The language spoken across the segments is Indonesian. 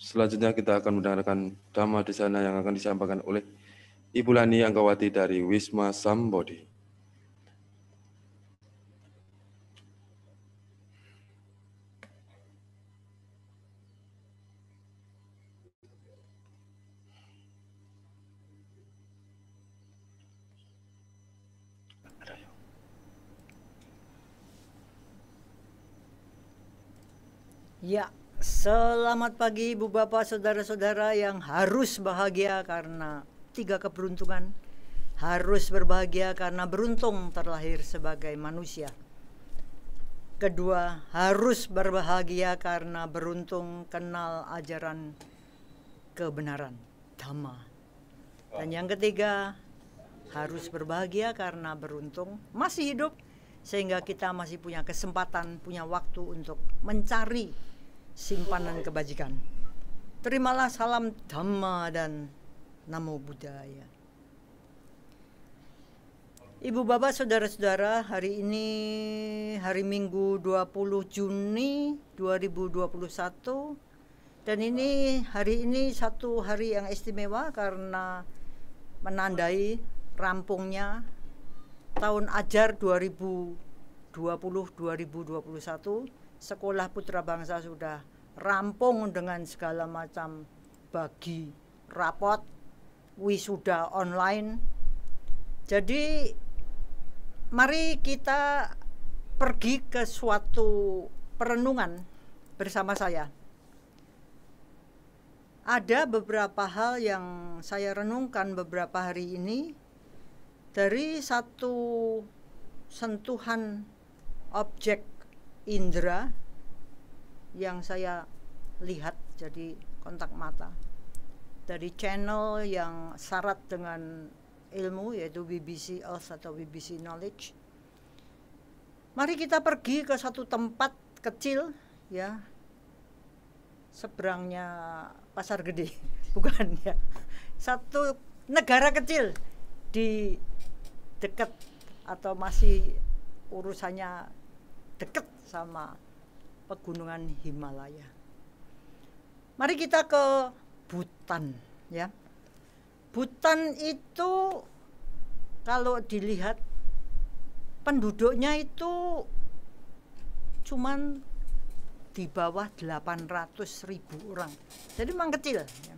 Selanjutnya kita akan mendengarkan Dhamma Desana yang akan disampaikan oleh Ibu Lani Anggawati dari Wisma Sambodi. Ya, selamat pagi Ibu Bapak Saudara-saudara yang harus bahagia karena 3 keberuntungan. Harus berbahagia karena beruntung terlahir sebagai manusia. Kedua, harus berbahagia karena beruntung kenal ajaran kebenaran, Dhamma. Dan yang ketiga, harus berbahagia karena beruntung masih hidup sehingga kita masih punya kesempatan, punya waktu untuk mencari simpanan kebajikan. Terimalah salam Dhamma dan Namo Buddhaya. Ibu Bapak Saudara-saudara, hari ini hari Minggu 20 Juni 2021 dan hari ini satu hari yang istimewa karena menandai rampungnya tahun ajar 2020-2021. Sekolah Putra Bangsa sudah rampung dengan segala macam bagi rapot, wisuda online. Jadi mari kita pergi ke suatu perenungan bersama saya. Ada beberapa hal yang saya renungkan beberapa hari ini dari satu sentuhan objek indera yang saya lihat, jadi kontak mata dari channel yang syarat dengan ilmu, yaitu BBC Earth atau BBC Knowledge. Mari kita pergi ke satu tempat kecil, ya, seberangnya Pasar Gede, bukan ya, satu negara kecil di dekat atau masih urusannya dekat sama pegunungan Himalaya. Mari kita ke Bhutan, ya. Bhutan itu kalau dilihat penduduknya itu cuman di bawah 800.000 orang. Jadi memang kecil, ya.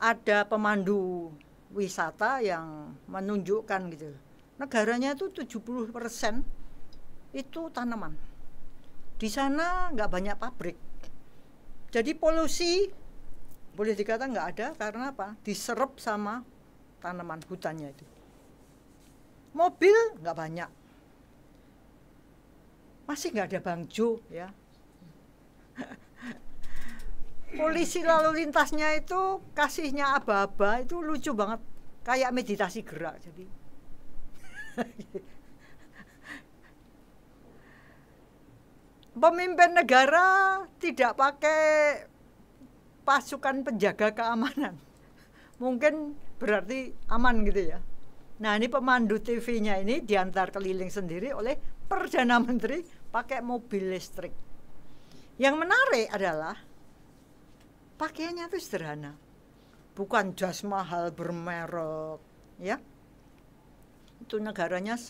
Ada pemandu wisata yang menunjukkan gitu. Negaranya itu 70% itu tanaman. Di sana nggak banyak pabrik. Jadi polusi boleh dikatakan nggak ada karena apa? Diserap sama tanaman hutannya itu. Mobil nggak banyak. Masih nggak ada bangjo, ya. Polisi lalu lintasnya itu kasihnya aba-aba, itu lucu banget, kayak meditasi gerak. Jadi pemimpin negara tidak pakai pasukan penjaga keamanan, mungkin berarti aman gitu ya. Nah, ini pemandu TV-nya ini diantar keliling sendiri oleh Perdana Menteri pakai mobil listrik. Yang menarik adalah pakaiannya itu sederhana, bukan jas mahal bermerek, ya. Itu negaranya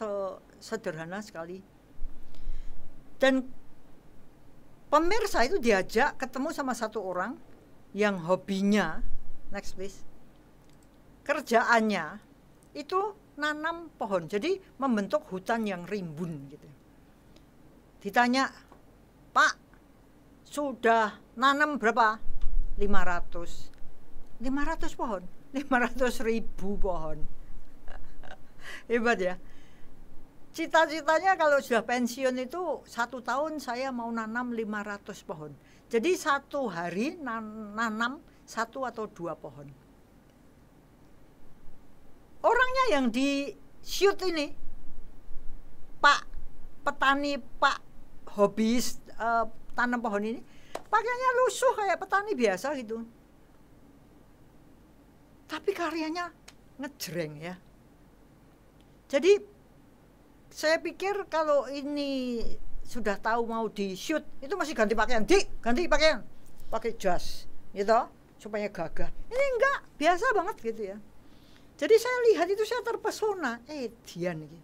sederhana sekali. Dan pemirsa itu diajak ketemu sama satu orang yang hobinya, next please, kerjaannya itu nanam pohon, jadi membentuk hutan yang rimbun gitu. Ditanya, Pak, sudah nanam berapa? 500 pohon, 500.000 pohon. Hebat ya. Cita-citanya kalau sudah pensiun itu 1 tahun saya mau nanam 500 pohon. Jadi 1 hari nanam 1 atau 2 pohon. Orangnya yang di shoot ini, Pak petani, Pak hobis tanam pohon ini, pakainya lusuh kayak petani biasa gitu. Tapi karyanya ngejreng, ya. Jadi saya pikir kalau ini sudah tahu mau di shoot, itu masih ganti pakaian, ganti pakaian. pakai jas, gitu, supaya gagah. Ini enggak, biasa banget gitu ya. Jadi saya lihat itu saya terpesona. Dian ini.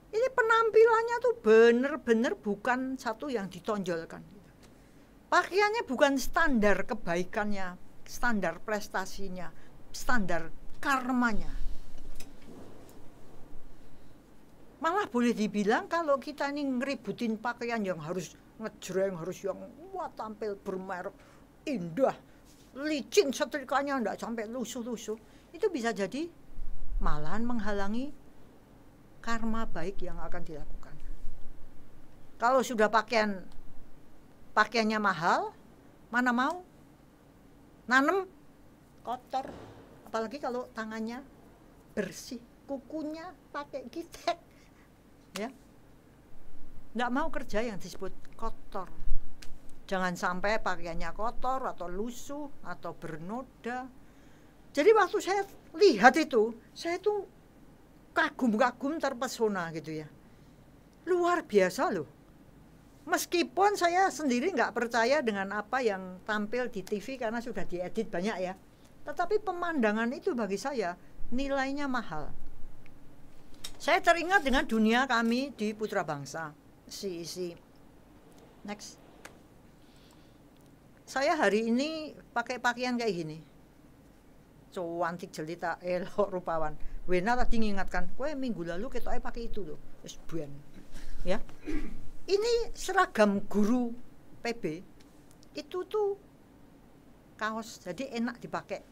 Ini penampilannya tuh bener-bener bukan satu yang ditonjolkan. Pakaiannya bukan standar kebaikannya, standar prestasinya, standar karmanya. Malah boleh dibilang kalau kita ini ngeributin pakaian yang harus ngejreng, harus yang wah tampil bermerek, indah, licin setrikanya enggak sampai lusuh-lusuh, itu bisa jadi malahan menghalangi karma baik yang akan dilakukan. Kalau sudah pakaiannya mahal, mana mau nanem kotor, apalagi kalau tangannya bersih, kukunya pakai gitek, ya, nggak mau kerja yang disebut kotor. Jangan sampai pakaiannya kotor atau lusuh atau bernoda. Jadi waktu saya lihat itu, saya tuh kagum-kagum, terpesona gitu ya. Luar biasa loh. Meskipun saya sendiri nggak percaya dengan apa yang tampil di TV karena sudah diedit banyak ya. Tetapi pemandangan itu bagi saya nilainya mahal. Saya teringat dengan dunia kami di Putra Bangsa. Next. Saya hari ini pakai pakaian kayak gini. Cantik jelita, elok rupawan. Wena tadi ngingatkan, kowe minggu lalu ketoknya pakai itu loh, wis buan. Ya. Ini seragam guru PB. Itu tuh kaos, jadi enak dipakai.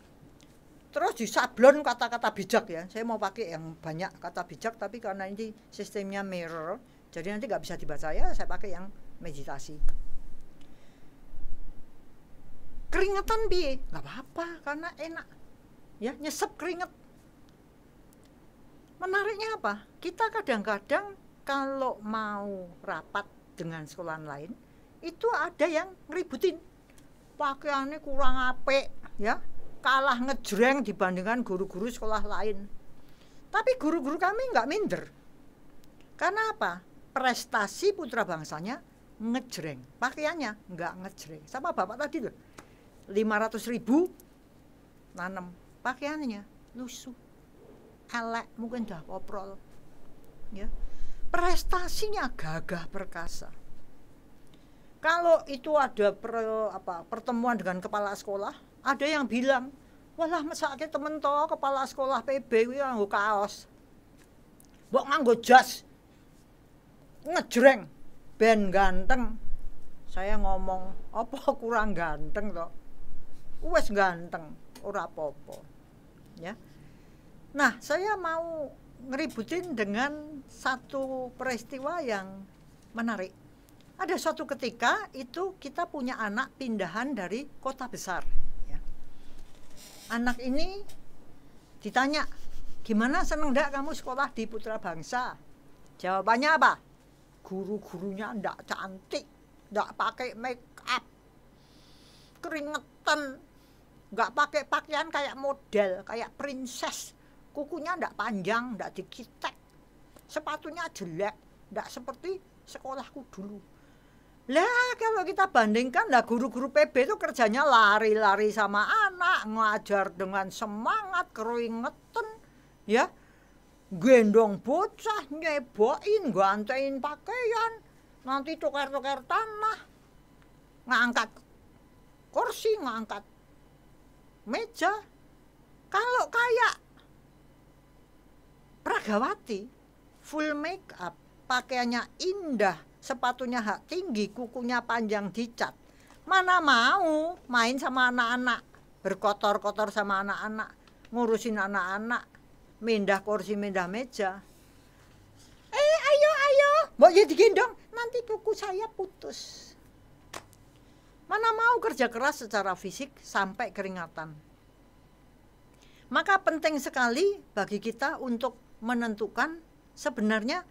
Terus disablon kata-kata bijak ya. Saya mau pakai yang banyak kata bijak, tapi karena ini sistemnya mirror, jadi nanti nggak bisa dibaca ya. Saya pakai yang meditasi. Keringetan bi, nggak apa-apa karena enak. Ya, nyesep keringet. Menariknya apa? Kita kadang-kadang kalau mau rapat dengan sekolah lain, itu ada yang ngeributin. Pakaiannya kurang apik, ya. Kalah ngejreng dibandingkan guru-guru sekolah lain. Tapi guru-guru kami nggak minder. Karena apa? Prestasi putra bangsanya ngejreng. Pakaiannya nggak ngejreng. Sama bapak tadi loh. 500.000 nanem. Pakaiannya lusuh. Elek, mungkin dah koprol. Ya. Prestasinya gagah perkasa. Kalau itu ada pertemuan dengan kepala sekolah, ada yang bilang, walah mesake temen to kepala sekolah PB kuwi nganggo kaos. Mbok nganggo jas. Ngejreng ben ganteng. Saya ngomong, apa kurang ganteng to? Wes ganteng, ora apa-apa. Ya. Nah, saya mau ngeributin dengan satu peristiwa yang menarik. Ada suatu ketika itu kita punya anak pindahan dari kota besar. Ya. Anak ini ditanya, gimana seneng ndak kamu sekolah di Putra Bangsa? Jawabannya apa? Guru-gurunya ndak cantik, ndak pakai make up, keringetan, nggak pakai pakaian kayak model, kayak princess. Kukunya ndak panjang, ndak dikitek, sepatunya jelek, ndak seperti sekolahku dulu. Lah kalau kita bandingkan, lah guru-guru PB itu kerjanya lari-lari sama anak, ngajar dengan semangat, keringetan, ya, gendong bocah, nyeboin, gantain pakaian, nanti tukar-tukar tanah, ngangkat kursi, ngangkat meja. Kalau kayak Pragawati, full make up, pakaiannya indah, sepatunya hak tinggi, kukunya panjang dicat. Mana mau main sama anak-anak, berkotor-kotor sama anak-anak, ngurusin anak-anak, mindah kursi, mindah meja. Ayo, mbok ya digendong, nanti kuku saya putus. Mana mau kerja keras secara fisik sampai keringatan. Maka penting sekali bagi kita untuk menentukan sebenarnya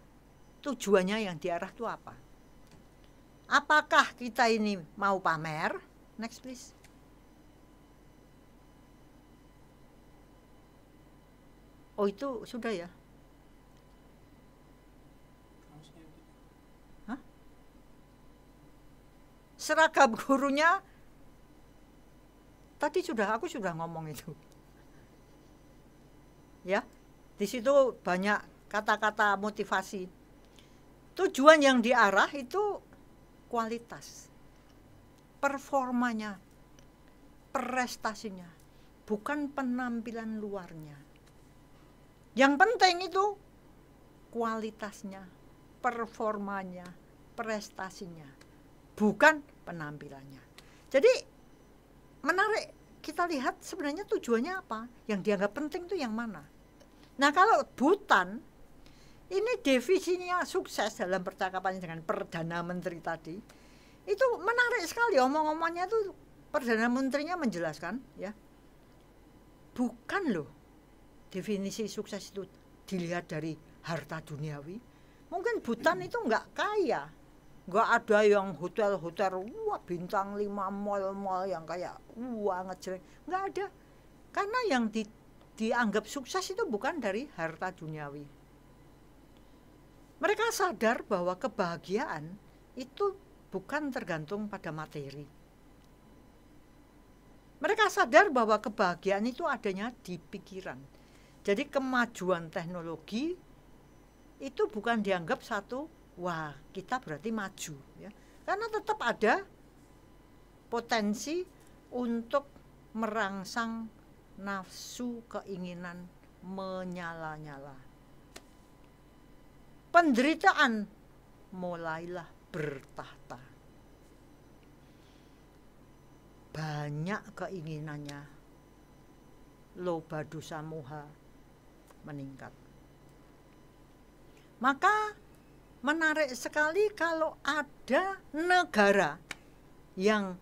tujuannya yang diarah itu apa. Apakah kita ini mau pamer? Next please. Oh itu sudah ya? Hah? Seragam gurunya Tadi aku sudah ngomong itu. Ya, di situ banyak kata-kata motivasi. Tujuan yang diarah itu kualitas, performanya, prestasinya, bukan penampilan luarnya. Yang penting itu kualitasnya, performanya, prestasinya, bukan penampilannya. Jadi menarik, kita lihat sebenarnya tujuannya apa, yang dianggap penting itu yang mana. Nah, kalau Bhutan, ini definisinya sukses dalam percakapannya dengan Perdana Menteri tadi, itu menarik sekali omong-omongannya tuh. Perdana Menterinya menjelaskan, ya, bukan loh definisi sukses itu dilihat dari harta duniawi. Mungkin Bhutan itu nggak kaya, nggak ada yang hotel-hotel wah bintang 5, mall-mall yang kayak wah ngejreng, nggak ada. Karena yang dianggap sukses itu bukan dari harta duniawi. Mereka sadar bahwa kebahagiaan itu bukan tergantung pada materi. Mereka sadar bahwa kebahagiaan itu adanya di pikiran. Jadi kemajuan teknologi itu bukan dianggap satu, wah kita berarti maju, ya. Karena tetap ada potensi untuk merangsang nafsu keinginan menyala-nyala. Penderitaan mulailah bertahta. Banyak keinginannya, loba dosa moha meningkat. Maka menarik sekali kalau ada negara yang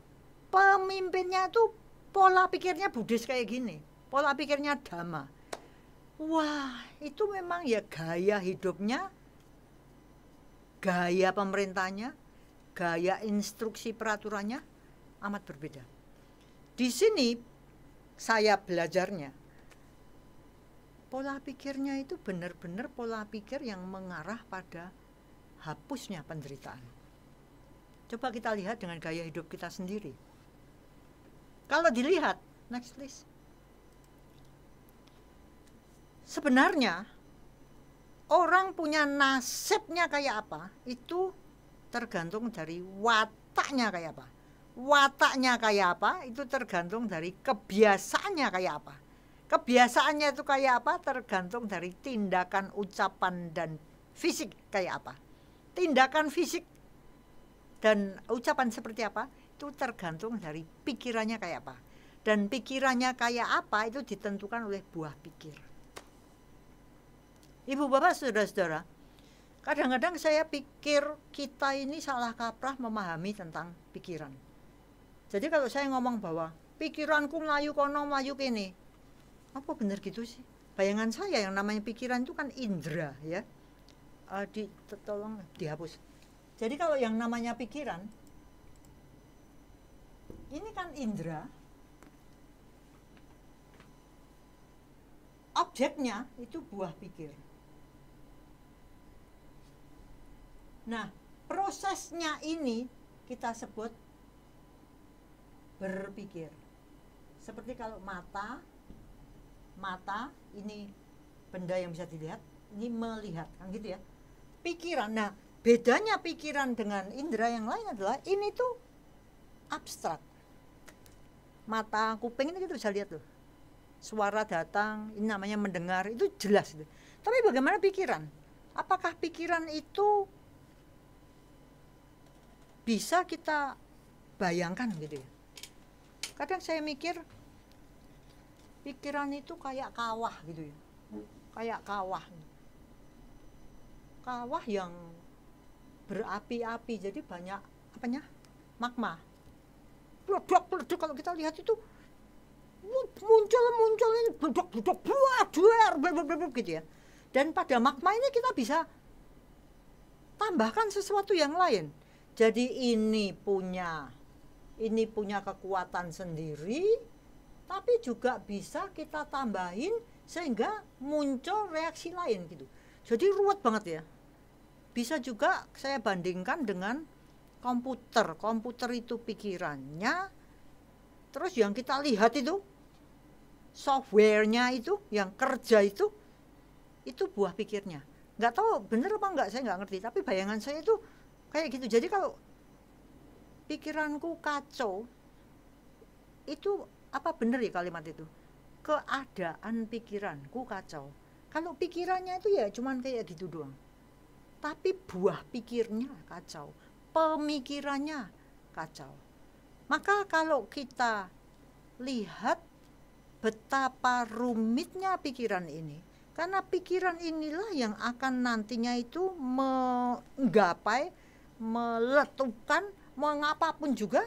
pemimpinnya itu pola pikirnya Buddhis kayak gini, pola pikirnya Dhamma. Wah, itu memang ya gaya hidupnya, gaya pemerintahnya, gaya instruksi peraturannya amat berbeda. Di sini saya belajarnya, pola pikirnya itu benar-benar pola pikir yang mengarah pada hapusnya penderitaan. Coba kita lihat dengan gaya hidup kita sendiri. Kalau dilihat, next please. Sebenarnya orang punya nasibnya kayak apa, itu tergantung dari wataknya kayak apa. Wataknya kayak apa, itu tergantung dari kebiasaannya kayak apa. Kebiasaannya itu kayak apa, tergantung dari tindakan, ucapan, dan fisik kayak apa. Tindakan fisik dan ucapan seperti apa, itu tergantung dari pikirannya kayak apa. Dan pikirannya kayak apa, itu ditentukan oleh buah pikir. Ibu bapak saudara-saudara, kadang-kadang saya pikir kita ini salah kaprah memahami tentang pikiran. Jadi kalau saya ngomong bahwa pikiranku melayu kono melayu kini, apa benar gitu sih? Bayangan saya yang namanya pikiran itu kan indera, ya. Tolong dihapus. Jadi kalau yang namanya pikiran, ini kan indera, objeknya itu buah pikir. Nah, prosesnya ini kita sebut berpikir. Seperti kalau mata ini benda yang bisa dilihat, ini melihat, kan gitu ya. Pikiran, nah bedanya pikiran dengan indera yang lain adalah ini tuh abstrak. Mata, kuping ini kita bisa lihat loh. Suara datang, ini namanya mendengar, itu jelas gitu. Tapi bagaimana pikiran? Apakah pikiran itu bisa kita bayangkan gitu ya? Kadang saya mikir pikiran itu kayak kawah gitu ya. Kayak kawah. Kawah yang berapi-api, jadi banyak apanya? Magma. Pledok kalau kita lihat itu muncul ini bedok gitu ya. Dan pada magma ini kita bisa tambahkan sesuatu yang lain. Jadi ini punya kekuatan sendiri, tapi juga bisa kita tambahin sehingga muncul reaksi lain gitu. Jadi ruwet banget ya. Bisa juga saya bandingkan dengan komputer. Komputer itu pikirannya Terus yang kita lihat itu, softwarenya itu, yang kerja itu buah pikirnya. Nggak tahu bener apa enggak, saya nggak ngerti. Tapi bayangan saya itu kayak gitu. Jadi kalau pikiranku kacau, itu apa bener ya kalimat itu? Keadaan pikiranku kacau. Kalau pikirannya itu ya cuman kayak gitu doang. Tapi buah pikirnya kacau. Pemikirannya kacau. Maka kalau kita lihat betapa rumitnya pikiran ini, karena pikiran inilah yang akan nantinya itu menggapai, meletupkan, mengapapun juga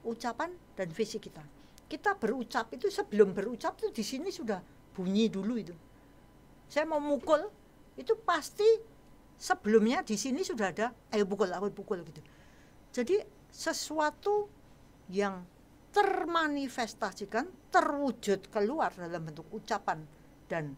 ucapan dan fisik kita. Kita berucap itu, sebelum berucap itu di sini sudah bunyi dulu itu. Saya mau mukul itu pasti sebelumnya di sini sudah ada ayo pukul, aku pukul gitu. Jadi sesuatu yang termanifestasikan, terwujud keluar dalam bentuk ucapan dan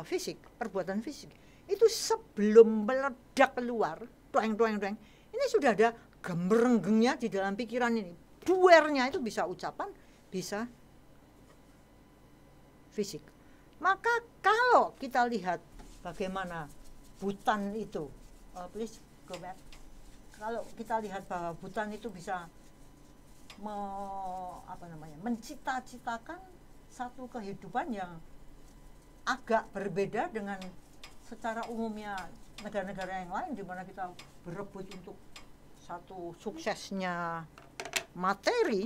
fisik, perbuatan fisik, itu sebelum meledak keluar, doeng, ini sudah ada gemerenggengnya di dalam pikiran ini. Duernya itu bisa ucapan, bisa fisik. Maka kalau kita lihat bagaimana Butan itu, please go back. Kalau kita lihat bahwa Butan itu bisa mencita-citakan satu kehidupan yang agak berbeda dengan secara umumnya negara-negara yang lain, di mana kita berebut untuk satu suksesnya materi.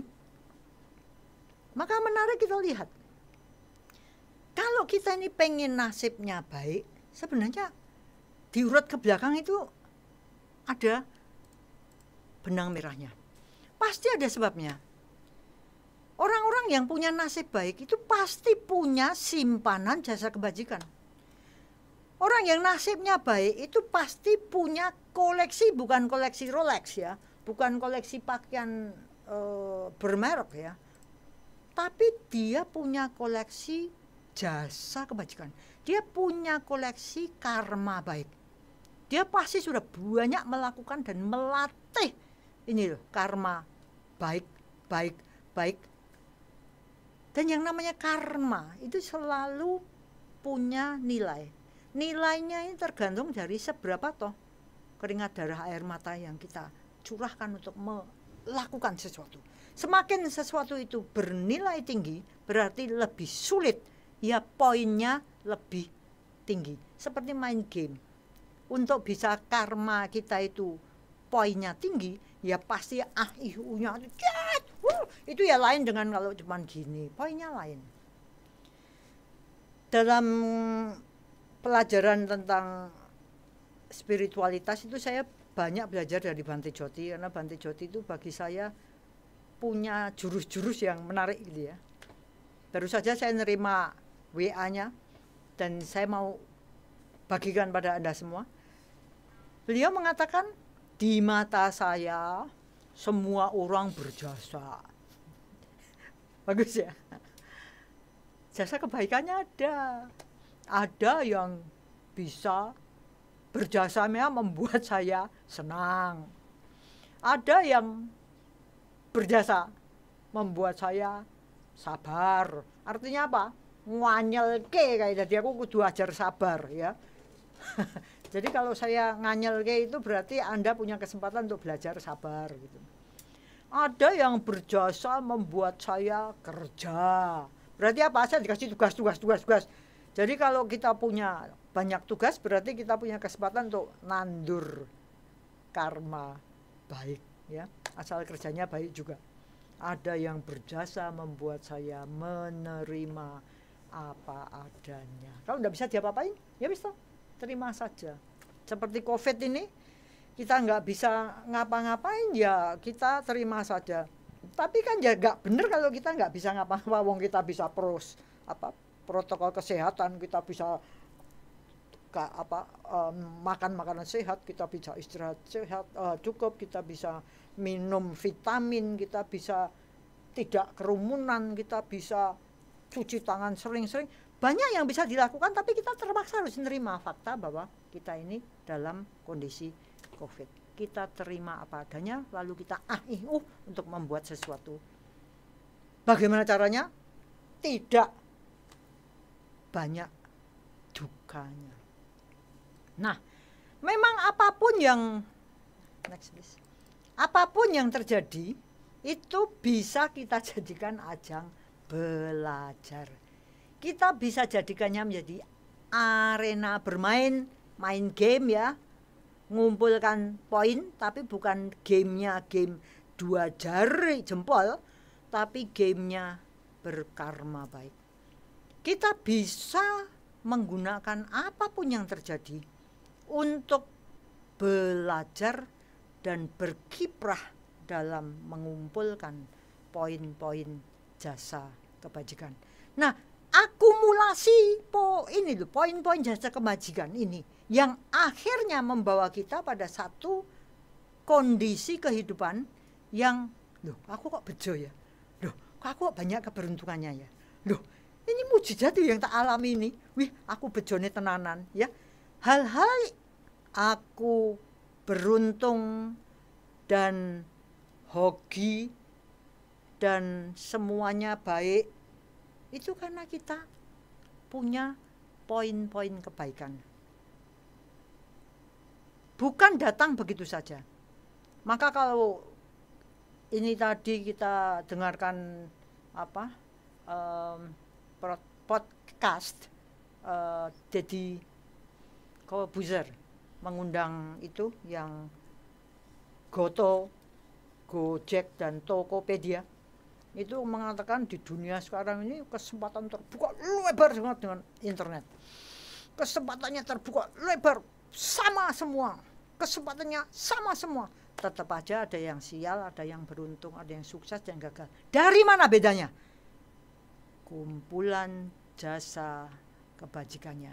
Maka menarik kita lihat, kalau kita ini pengen nasibnya baik, sebenarnya diurut ke belakang itu ada benang merahnya. Pasti ada sebabnya. Orang-orang yang punya nasib baik itu pasti punya simpanan jasa kebajikan. Orang yang nasibnya baik itu pasti punya koleksi, bukan koleksi Rolex ya, bukan koleksi pakaian bermerek ya, tapi dia punya koleksi jasa kebajikan. Dia punya koleksi karma baik. Dia pasti sudah banyak melakukan dan melatih ini loh, karma baik. Dan yang namanya karma itu selalu punya nilai. Nilainya ini tergantung dari seberapa toh keringat darah air mata yang kita curahkan untuk melakukan sesuatu. Semakin sesuatu itu bernilai tinggi, berarti lebih sulit, ya poinnya lebih tinggi. Seperti main game. Untuk bisa karma kita itu poinnya tinggi, ya pasti ihunya itu ya lain dengan kalau cuman gini, poinnya lain. Dalam pelajaran tentang spiritualitas itu saya banyak belajar dari Bhante Jyoti, karena Bhante Jyoti itu bagi saya punya jurus-jurus yang menarik gitu ya. Baru saja saya nerima WA-nya dan saya mau bagikan pada Anda semua. Beliau mengatakan, di mata saya semua orang berjasa. Bagus ya. Jasa kebaikannya ada. Ada yang bisa berjasanya membuat saya senang. Ada yang berjasa membuat saya sabar. Artinya apa? Nganyelke kayak tadi aku kudu ajar sabar ya. Jadi kalau saya nganyelke itu berarti Anda punya kesempatan untuk belajar sabar gitu. Ada yang berjasa membuat saya kerja. Berarti apa? Saya dikasih tugas. Jadi kalau kita punya banyak tugas, berarti kita punya kesempatan untuk nandur karma baik ya. Asal kerjanya baik juga. Ada yang berjasa membuat saya menerima apa adanya. Kalau nggak bisa diapa-apain, ya bisa, terima saja. Seperti COVID ini, kita nggak bisa ngapa-ngapain, ya kita terima saja. Tapi kan ya nggak bener kalau kita nggak bisa ngapa-ngapa, wong kita bisa protokol kesehatan, kita bisa makan makanan sehat, kita bisa istirahat sehat cukup, kita bisa minum vitamin, kita bisa tidak kerumunan, kita bisa cuci tangan sering-sering. Banyak yang bisa dilakukan, tapi kita terpaksa harus menerima fakta bahwa kita ini dalam kondisi COVID. Kita terima apa adanya, lalu kita untuk membuat sesuatu Bagaimana caranya? Tidak banyak dukanya. Nah, memang apapun yang terjadi itu bisa kita jadikan ajang belajar. Kita bisa jadikannya menjadi arena bermain, main game ya, ngumpulkan poin, tapi bukan gamenya game 2 jari jempol, tapi gamenya berkarma baik. Kita bisa menggunakan apapun yang terjadi untuk belajar dan berkiprah dalam mengumpulkan poin-poin jasa kebajikan. Nah, akumulasi poin-poin jasa kebajikan ini yang akhirnya membawa kita pada satu kondisi kehidupan yang, loh aku kok bejo ya, loh aku kok banyak keberuntungannya ya, loh ini mujizat yang tak alami ini, wih aku bejone tenanan ya. Hal-hal aku beruntung dan hoki dan semuanya baik itu karena kita punya poin-poin kebaikan, bukan datang begitu saja. Maka kalau ini tadi kita dengarkan podcast Deddy Corbuzier mengundang itu yang Gojek dan Tokopedia, itu mengatakan di dunia sekarang ini kesempatan terbuka lebar banget dengan internet. Kesempatannya terbuka lebar, sama semua, kesempatannya sama semua. Tetap aja ada yang sial, ada yang beruntung, ada yang sukses, ada yang gagal. Dari mana bedanya? Kumpulan jasa kebajikannya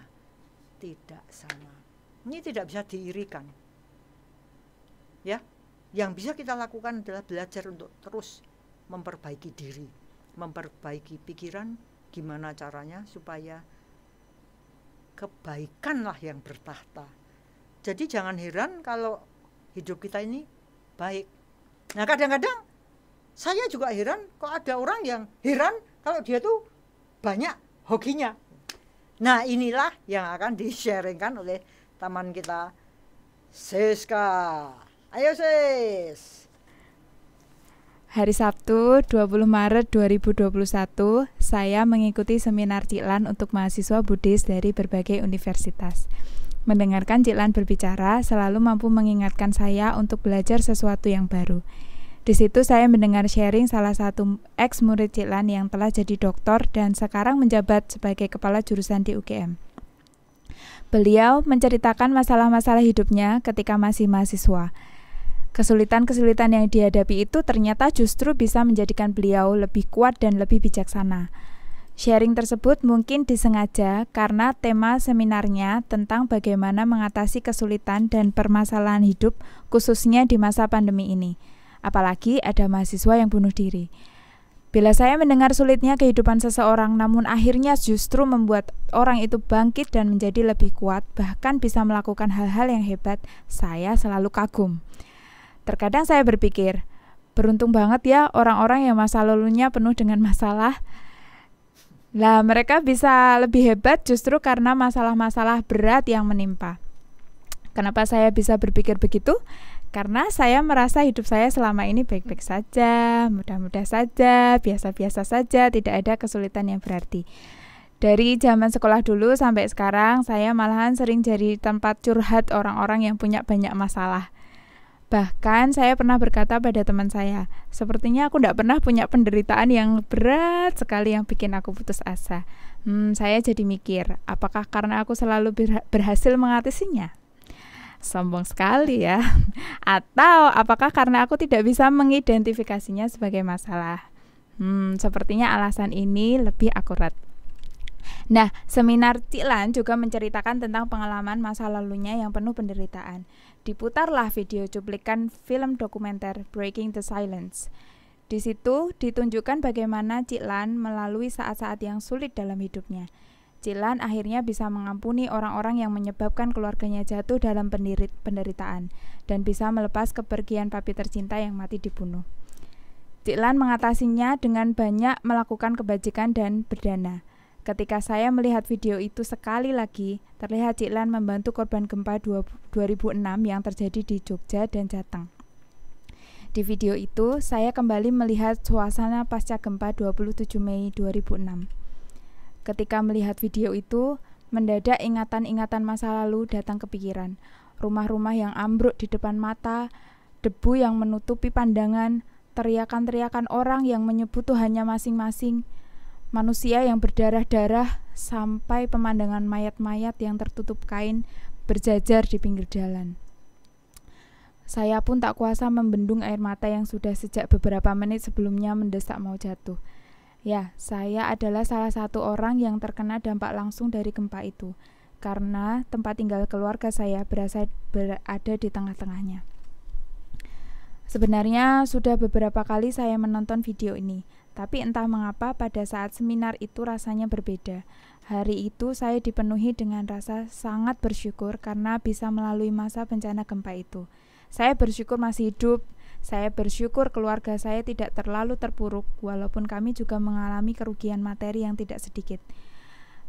tidak sama. Ini tidak bisa diirikan. Ya, yang bisa kita lakukan adalah belajar untuk terus memperbaiki diri, memperbaiki pikiran, gimana caranya supaya kebaikanlah yang bertahta. Jadi jangan heran kalau hidup kita ini baik. Nah, kadang-kadang saya juga heran kok ada orang yang heran kalau dia tuh banyak hokinya. Nah, inilah yang akan di-sharingkan oleh teman kita Siska. Ayo Sis. Hari Sabtu 20 Maret 2021, saya mengikuti seminar Ciklan untuk mahasiswa Buddhis dari berbagai universitas. Mendengarkan Ciklan berbicara selalu mampu mengingatkan saya untuk belajar sesuatu yang baru. Di situ saya mendengar sharing salah satu ex-murid Ciklan yang telah jadi doktor dan sekarang menjabat sebagai kepala jurusan di UGM. Beliau menceritakan masalah-masalah hidupnya ketika masih mahasiswa. Kesulitan-kesulitan yang dihadapi itu ternyata justru bisa menjadikan beliau lebih kuat dan lebih bijaksana. Sharing tersebut mungkin disengaja karena tema seminarnya tentang bagaimana mengatasi kesulitan dan permasalahan hidup khususnya di masa pandemi ini. Apalagi ada mahasiswa yang bunuh diri. Bila saya mendengar sulitnya kehidupan seseorang namun akhirnya justru membuat orang itu bangkit dan menjadi lebih kuat, bahkan bisa melakukan hal-hal yang hebat, saya selalu kagum. Terkadang saya berpikir, beruntung banget ya orang-orang yang masa lalunya penuh dengan masalah. Lah mereka bisa lebih hebat justru karena masalah-masalah berat yang menimpa. Kenapa saya bisa berpikir begitu? Karena saya merasa hidup saya selama ini baik-baik saja, mudah-mudah saja, biasa-biasa saja, tidak ada kesulitan yang berarti. Dari zaman sekolah dulu sampai sekarang, saya malahan sering jadi tempat curhat orang-orang yang punya banyak masalah. Bahkan saya pernah berkata pada teman saya, sepertinya aku tidak pernah punya penderitaan yang berat sekali yang bikin aku putus asa. Saya jadi mikir, apakah karena aku selalu berhasil mengatasinya? Sombong sekali ya. Atau apakah karena aku tidak bisa mengidentifikasinya sebagai masalah? Sepertinya alasan ini lebih akurat. Nah, seminar Ciklan juga menceritakan tentang pengalaman masa lalunya yang penuh penderitaan. Diputarlah video cuplikan film dokumenter Breaking the Silence. Di situ ditunjukkan bagaimana Ciklan melalui saat-saat yang sulit dalam hidupnya. Ciklan akhirnya bisa mengampuni orang-orang yang menyebabkan keluarganya jatuh dalam penderitaan dan bisa melepas kepergian papi tercinta yang mati dibunuh. Cik Lan mengatasinya dengan banyak melakukan kebajikan dan berdana. Ketika saya melihat video itu sekali lagi, terlihat Cik Lan membantu korban gempa 2006 yang terjadi di Jogja dan Jateng. Di video itu, saya kembali melihat suasana pasca gempa 27 Mei 2006. Ketika melihat video itu, mendadak ingatan-ingatan masa lalu datang ke pikiran. Rumah-rumah yang ambruk di depan mata, debu yang menutupi pandangan, teriakan-teriakan orang yang menyebut Tuhannya masing-masing, manusia yang berdarah-darah, sampai pemandangan mayat-mayat yang tertutup kain berjajar di pinggir jalan. Saya pun tak kuasa membendung air mata yang sudah sejak beberapa menit sebelumnya mendesak mau jatuh. Ya, saya adalah salah satu orang yang terkena dampak langsung dari gempa itu, karena tempat tinggal keluarga saya berada di tengah-tengahnya. Sebenarnya sudah beberapa kali saya menonton video ini, tapi entah mengapa pada saat seminar itu rasanya berbeda. Hari itu saya dipenuhi dengan rasa sangat bersyukur karena bisa melalui masa bencana gempa itu. Saya bersyukur masih hidup, saya bersyukur keluarga saya tidak terlalu terpuruk, walaupun kami juga mengalami kerugian materi yang tidak sedikit.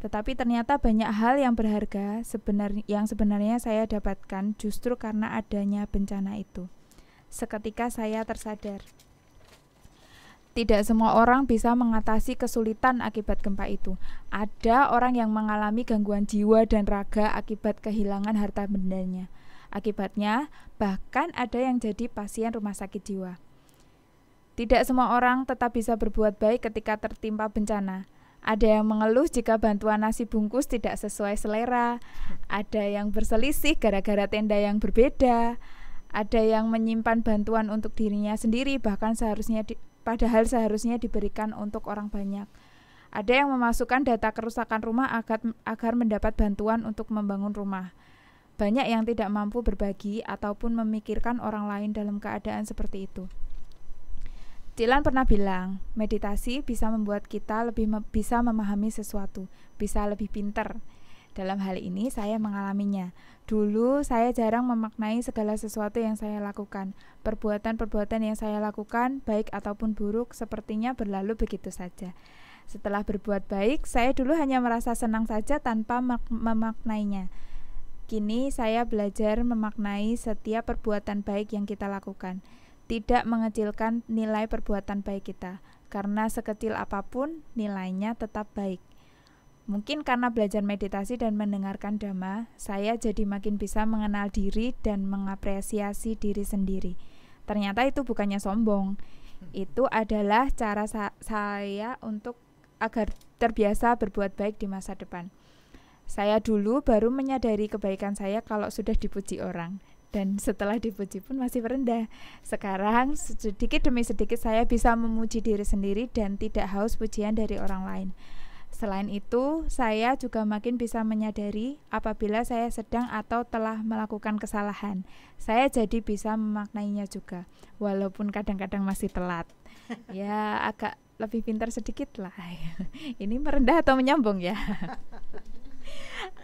Tetapi ternyata banyak hal yang berharga yang sebenarnya saya dapatkan justru karena adanya bencana itu. Seketika saya tersadar, tidak semua orang bisa mengatasi kesulitan akibat gempa itu. Ada orang yang mengalami gangguan jiwa dan raga akibat kehilangan harta bendanya. Akibatnya, bahkan ada yang jadi pasien rumah sakit jiwa. Tidak semua orang tetap bisa berbuat baik ketika tertimpa bencana. Ada yang mengeluh jika bantuan nasi bungkus tidak sesuai selera. Ada yang berselisih gara-gara tenda yang berbeda. Ada yang menyimpan bantuan untuk dirinya sendiri, bahkan padahal seharusnya diberikan untuk orang banyak. Ada yang memasukkan data kerusakan rumah agar mendapat bantuan untuk membangun rumah. Banyak yang tidak mampu berbagi ataupun memikirkan orang lain dalam keadaan seperti itu. Cik Lan pernah bilang, meditasi bisa membuat kita bisa memahami sesuatu, bisa lebih pintar. Dalam hal ini saya mengalaminya. Dulu saya jarang memaknai segala sesuatu yang saya lakukan. Perbuatan-perbuatan yang saya lakukan, baik ataupun buruk, sepertinya berlalu begitu saja. Setelah berbuat baik, saya dulu hanya merasa senang saja tanpa memaknainya. Kini saya belajar memaknai setiap perbuatan baik yang kita lakukan, tidak mengecilkan nilai perbuatan baik kita, karena sekecil apapun nilainya tetap baik. Mungkin karena belajar meditasi dan mendengarkan Dhamma, saya jadi makin bisa mengenal diri dan mengapresiasi diri sendiri. Ternyata itu bukannya sombong, itu adalah cara saya untuk agar terbiasa berbuat baik di masa depan. Saya dulu baru menyadari kebaikan saya kalau sudah dipuji orang, dan setelah dipuji pun masih rendah. Sekarang sedikit demi sedikit saya bisa memuji diri sendiri dan tidak haus pujian dari orang lain. Selain itu, saya juga makin bisa menyadari apabila saya sedang atau telah melakukan kesalahan. Saya jadi bisa memaknainya juga, walaupun kadang-kadang masih telat. Ya, agak lebih pintar sedikit lah. Ini merendah atau menyombong ya?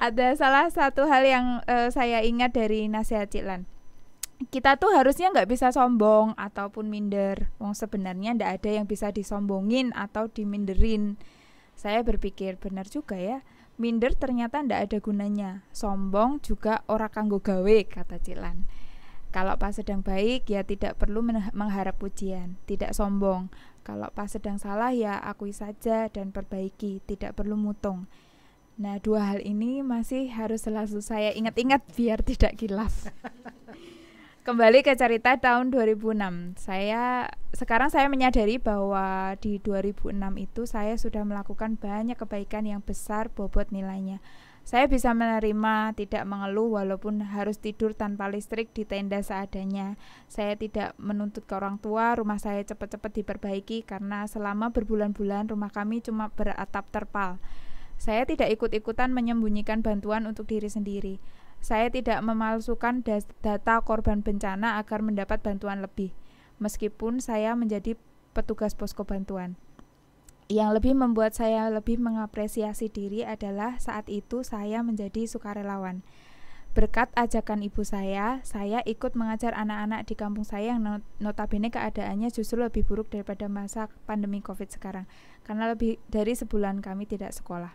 Ada salah satu hal yang saya ingat dari nasihat Cik Lan. Kita tuh harusnya nggak bisa sombong ataupun minder. Wong sebenarnya nggak ada yang bisa disombongin atau diminderin. Saya berpikir benar juga ya. Minder ternyata nggak ada gunanya. Sombong juga ora kanggo gawe, kata Cik Lan. Kalau pas sedang baik ya tidak perlu mengharap pujian, tidak sombong. Kalau pas sedang salah ya akui saja dan perbaiki, tidak perlu mutung. Nah, dua hal ini masih harus selalu saya ingat-ingat biar tidak kilaf. Kembali ke cerita tahun 2006. Sekarang saya menyadari bahwa di 2006 itu saya sudah melakukan banyak kebaikan yang besar bobot nilainya. Saya bisa menerima, tidak mengeluh walaupun harus tidur tanpa listrik di tenda seadanya. Saya tidak menuntut ke orang tua rumah saya cepat-cepat diperbaiki karena selama berbulan-bulan rumah kami cuma beratap terpal. Saya tidak ikut-ikutan menyembunyikan bantuan untuk diri sendiri. Saya tidak memalsukan data korban bencana agar mendapat bantuan lebih, meskipun saya menjadi petugas posko bantuan. Yang lebih membuat saya lebih mengapresiasi diri adalah saat itu saya menjadi sukarelawan. Berkat ajakan ibu saya ikut mengajar anak-anak di kampung saya yang notabene keadaannya justru lebih buruk daripada masa pandemi COVID sekarang, karena lebih dari sebulan kami tidak sekolah.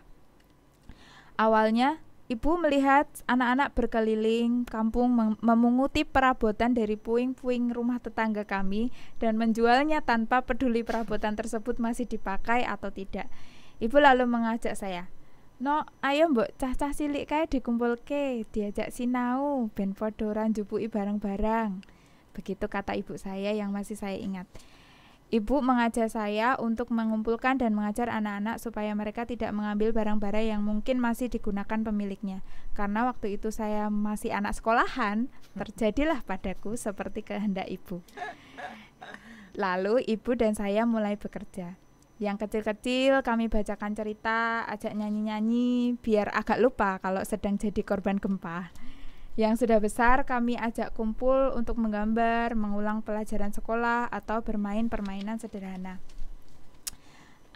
Awalnya, ibu melihat anak-anak berkeliling kampung memunguti perabotan dari puing-puing rumah tetangga kami dan menjualnya tanpa peduli perabotan tersebut masih dipakai atau tidak. Ibu lalu mengajak saya, "No, ayo mbok cah-cah cilik kae dikumpulke, diajak sinau, ben padha ora njupuki barang-barang." Begitu kata ibu saya yang masih saya ingat. Ibu mengajak saya untuk mengumpulkan dan mengajar anak-anak supaya mereka tidak mengambil barang-barang yang mungkin masih digunakan pemiliknya. Karena waktu itu saya masih anak sekolahan, terjadilah padaku seperti kehendak ibu. Lalu ibu dan saya mulai bekerja. Yang kecil-kecil kami bacakan cerita, ajak nyanyi-nyanyi, biar agak lupa kalau sedang jadi korban gempa. Yang sudah besar kami ajak kumpul untuk menggambar, mengulang pelajaran sekolah, atau bermain permainan sederhana.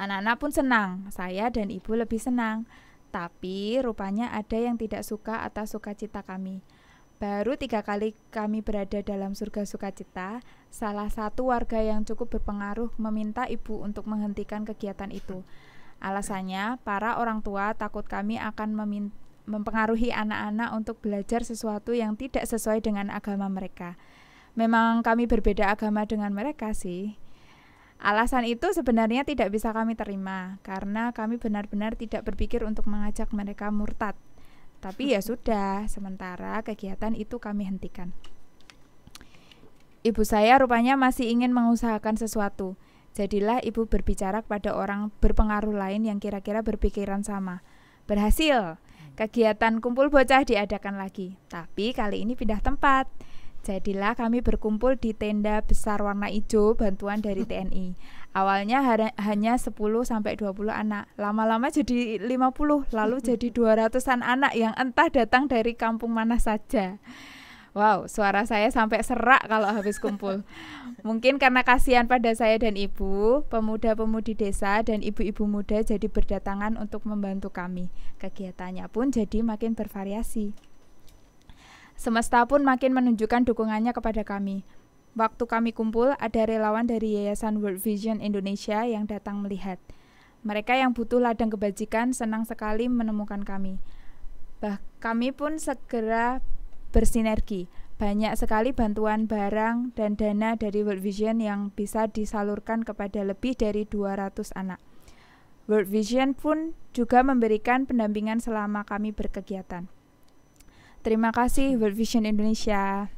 Anak-anak pun senang, saya dan ibu lebih senang. Tapi rupanya ada yang tidak suka atas sukacita kami. Baru 3 kali kami berada dalam surga sukacita, salah satu warga yang cukup berpengaruh meminta ibu untuk menghentikan kegiatan itu. Alasannya, para orang tua takut kami akan mempengaruhi anak-anak untuk belajar sesuatu yang tidak sesuai dengan agama mereka. Memang kami berbeda agama dengan mereka sih. Alasan itu sebenarnya tidak bisa kami terima, karena kami benar-benar tidak berpikir untuk mengajak mereka murtad. Tapi ya sudah, sementara kegiatan itu kami hentikan. Ibu saya rupanya masih ingin mengusahakan sesuatu. Jadilah ibu berbicara kepada orang berpengaruh lain yang kira-kira berpikiran sama. Berhasil, kegiatan kumpul bocah diadakan lagi. Tapi kali ini pindah tempat. Jadilah kami berkumpul di tenda besar warna hijau bantuan dari TNI. Awalnya hanya 10-20 anak. Lama-lama jadi 50, lalu jadi 200-an anak yang entah datang dari kampung mana saja. Wow, suara saya sampai serak kalau habis kumpul. Mungkin karena kasihan pada saya dan ibu, pemuda-pemudi desa dan ibu-ibu muda jadi berdatangan untuk membantu kami. Kegiatannya pun jadi makin bervariasi. Semesta pun makin menunjukkan dukungannya kepada kami. Waktu kami kumpul, ada relawan dari Yayasan World Vision Indonesia yang datang melihat. Mereka yang butuh ladang kebajikan senang sekali menemukan kami. Kami pun segera bersinergi. Banyak sekali bantuan barang dan dana dari World Vision yang bisa disalurkan kepada lebih dari 200 anak. World Vision pun juga memberikan pendampingan selama kami berkegiatan. Terima kasih World Vision Indonesia.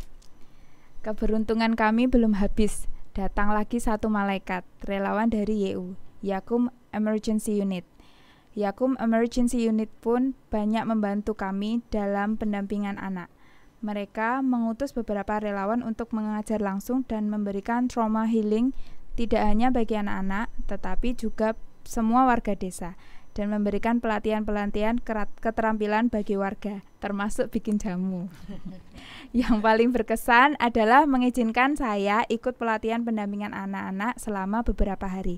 Keberuntungan kami belum habis. Datang lagi satu malaikat, relawan dari YU, Yakum Emergency Unit. Yakum Emergency Unit pun banyak membantu kami dalam pendampingan anak. Mereka mengutus beberapa relawan untuk mengajar langsung dan memberikan trauma healing tidak hanya bagi anak-anak, tetapi juga semua warga desa, dan memberikan pelatihan-pelatihan keterampilan bagi warga, termasuk bikin jamu. Yang paling berkesan adalah mengizinkan saya ikut pelatihan pendampingan anak-anak selama beberapa hari.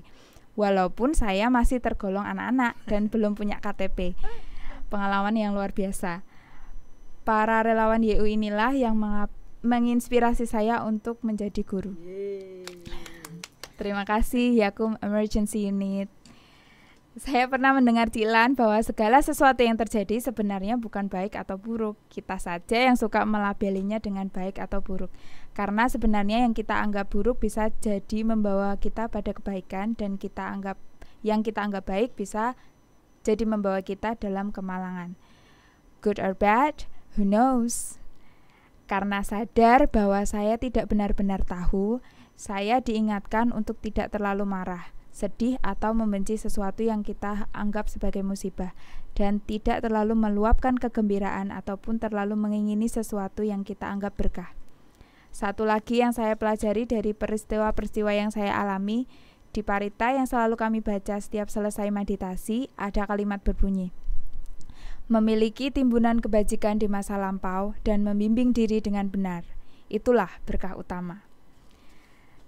Walaupun saya masih tergolong anak-anak dan belum punya KTP. Pengalaman yang luar biasa. Para relawan YU inilah yang menginspirasi saya untuk menjadi guru. Terima kasih Yakum Emergency Unit. Saya pernah mendengar Cilan bahwa segala sesuatu yang terjadi sebenarnya bukan baik atau buruk. Kita saja yang suka melabelinya dengan baik atau buruk. Karena sebenarnya yang kita anggap buruk bisa jadi membawa kita pada kebaikan, dan yang kita anggap baik bisa jadi membawa kita dalam kemalangan. Good or bad, who knows? Karena sadar bahwa saya tidak benar-benar tahu, saya diingatkan untuk tidak terlalu marah, sedih atau membenci sesuatu yang kita anggap sebagai musibah, dan tidak terlalu meluapkan kegembiraan ataupun terlalu mengingini sesuatu yang kita anggap berkah. Satu lagi yang saya pelajari dari peristiwa-peristiwa yang saya alami, di Parita yang selalu kami baca setiap selesai meditasi, ada kalimat berbunyi, memiliki timbunan kebajikan di masa lampau dan membimbing diri dengan benar, itulah berkah utama.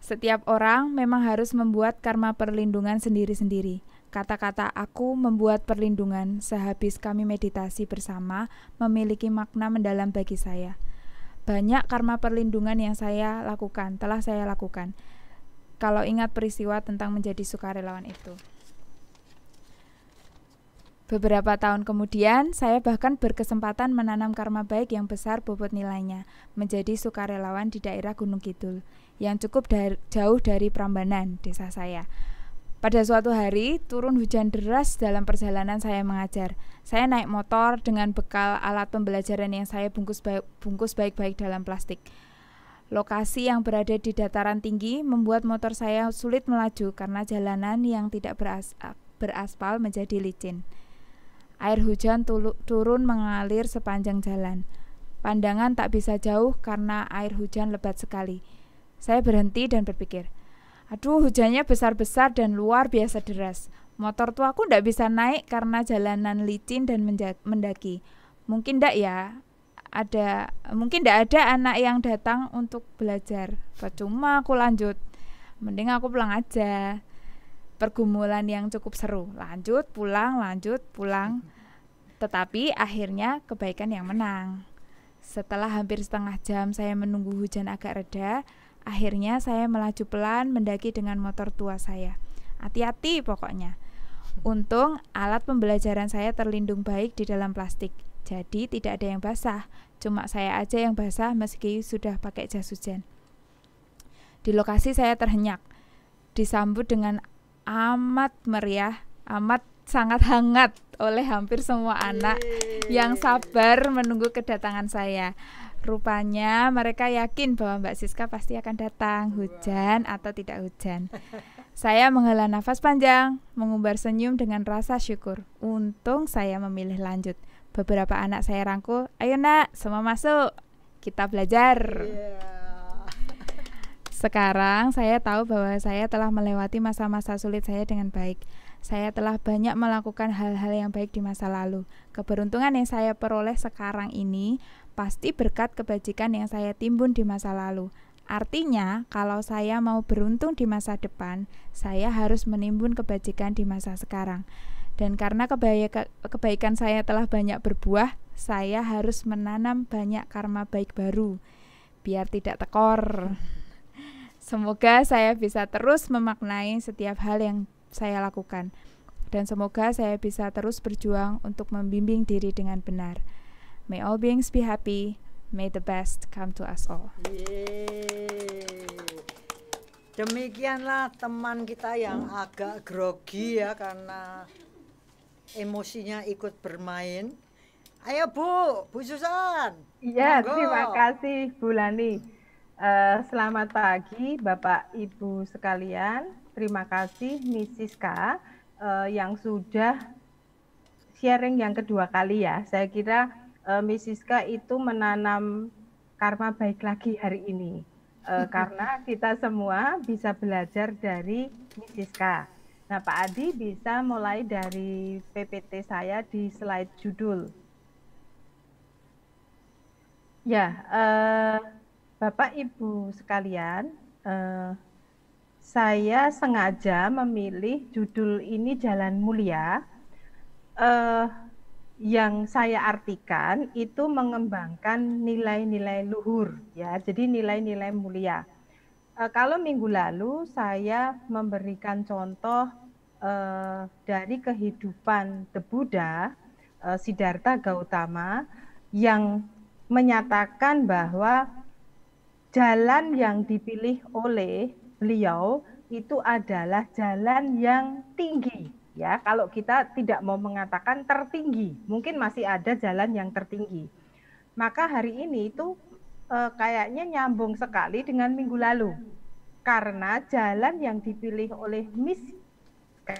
Setiap orang memang harus membuat karma perlindungan sendiri-sendiri. Kata-kata aku membuat perlindungan sehabis kami meditasi bersama memiliki makna mendalam bagi saya. Banyak karma perlindungan yang telah saya lakukan. Kalau ingat peristiwa tentang menjadi sukarelawan itu. Beberapa tahun kemudian, saya bahkan berkesempatan menanam karma baik yang besar bobot nilainya, menjadi sukarelawan di daerah Gunung Kidul, yang cukup jauh dari Prambanan, desa saya. Pada suatu hari, turun hujan deras dalam perjalanan saya mengajar. Saya naik motor dengan bekal alat pembelajaran yang saya bungkus baik-baik dalam plastik. Lokasi yang berada di dataran tinggi membuat motor saya sulit melaju karena jalanan yang tidak beraspal menjadi licin. Air hujan turun mengalir sepanjang jalan. Pandangan tak bisa jauh karena air hujan lebat sekali. Saya berhenti dan berpikir, aduh, hujannya besar-besar dan luar biasa deras. Motor tuaku tidak bisa naik karena jalanan licin dan mendaki. Mungkin tidak ada anak yang datang untuk belajar. Percuma aku lanjut. Mending aku pulang aja. Pergumulan yang cukup seru. Lanjut, pulang. Tetapi akhirnya kebaikan yang menang. Setelah hampir setengah jam saya menunggu hujan agak reda, akhirnya saya melaju pelan mendaki dengan motor tua saya. Hati-hati pokoknya. Untung alat pembelajaran saya terlindung baik di dalam plastik. Jadi tidak ada yang basah. Cuma saya aja yang basah meski sudah pakai jas hujan. Di lokasi saya terhenyak. Disambut dengan amat meriah, amat sangat hangat oleh hampir semua anak yang sabar menunggu kedatangan saya. Rupanya mereka yakin bahwa Mbak Siska pasti akan datang, hujan atau tidak hujan. Saya menghela nafas panjang, mengumbar senyum dengan rasa syukur. Untung saya memilih lanjut. Beberapa anak saya rangkul, ayo nak, semua masuk, kita belajar. Sekarang saya tahu bahwa saya telah melewati masa-masa sulit saya dengan baik. Saya telah banyak melakukan hal-hal yang baik di masa lalu. Keberuntungan yang saya peroleh sekarang ini pasti berkat kebajikan yang saya timbun di masa lalu. Artinya, kalau saya mau beruntung di masa depan, saya harus menimbun kebajikan di masa sekarang. Dan karena kebaikan saya telah banyak berbuah, saya harus menanam banyak karma baik baru, biar tidak tekor. Semoga saya bisa terus memaknai setiap hal yang saya lakukan. Dan semoga saya bisa terus berjuang untuk membimbing diri dengan benar. May all beings be happy. May the best come to us all. Demikianlah teman kita yang agak grogi ya karena emosinya ikut bermain. Ayo Bu Susan. Iya, monggo. terima kasih Bu Lani. Selamat pagi Bapak Ibu sekalian. Terima kasih Mrs. K yang sudah sharing yang kedua kali ya. Saya kira Mrs. K itu menanam karma baik lagi hari ini. Karena kita semua bisa belajar dari Mrs. K. Nah Pak Adi bisa mulai dari PPT saya di slide judul. Ya, Bapak Ibu sekalian, saya sengaja memilih judul ini Jalan Mulia. Yang saya artikan itu mengembangkan nilai-nilai luhur, ya. Jadi nilai-nilai mulia. Kalau minggu lalu saya memberikan contoh dari kehidupan The Buddha, Siddhartha Gautama, yang menyatakan bahwa jalan yang dipilih oleh beliau itu adalah jalan yang tinggi. Ya, kalau kita tidak mau mengatakan tertinggi, mungkin masih ada jalan yang tertinggi. Maka hari ini itu kayaknya nyambung sekali dengan minggu lalu. Karena jalan yang dipilih oleh Miss K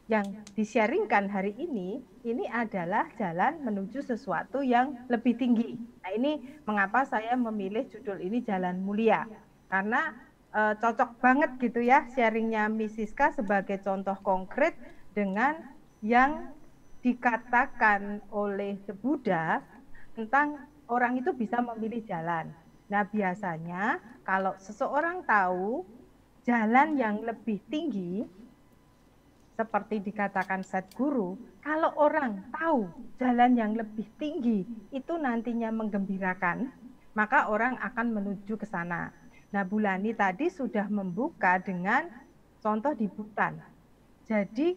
yang di-sharingkan hari ini adalah jalan menuju sesuatu yang lebih tinggi. Nah, ini mengapa saya memilih judul ini Jalan Mulia. Karena cocok banget gitu ya sharingnya Miss Siska sebagai contoh konkret dengan yang dikatakan oleh The Buddha tentang orang itu bisa memilih jalan. Nah biasanya kalau seseorang tahu jalan yang lebih tinggi seperti dikatakan Sadhguru, kalau orang tahu jalan yang lebih tinggi itu nantinya menggembirakan, maka orang akan menuju ke sana. Nah, Bulani tadi sudah membuka dengan contoh di Butan. Jadi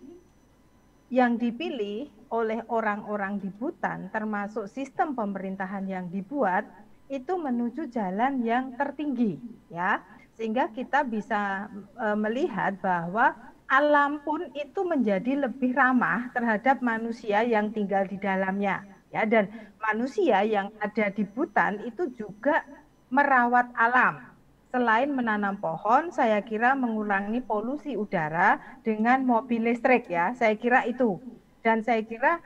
yang dipilih oleh orang-orang di Butan, termasuk sistem pemerintahan yang dibuat, itu menuju jalan yang tertinggi, ya, sehingga kita bisa melihat bahwa alam pun itu menjadi lebih ramah terhadap manusia yang tinggal di dalamnya, ya, dan manusia yang ada di Butan itu juga merawat alam. Selain menanam pohon, saya kira mengurangi polusi udara dengan mobil listrik, ya, saya kira itu. Dan saya kira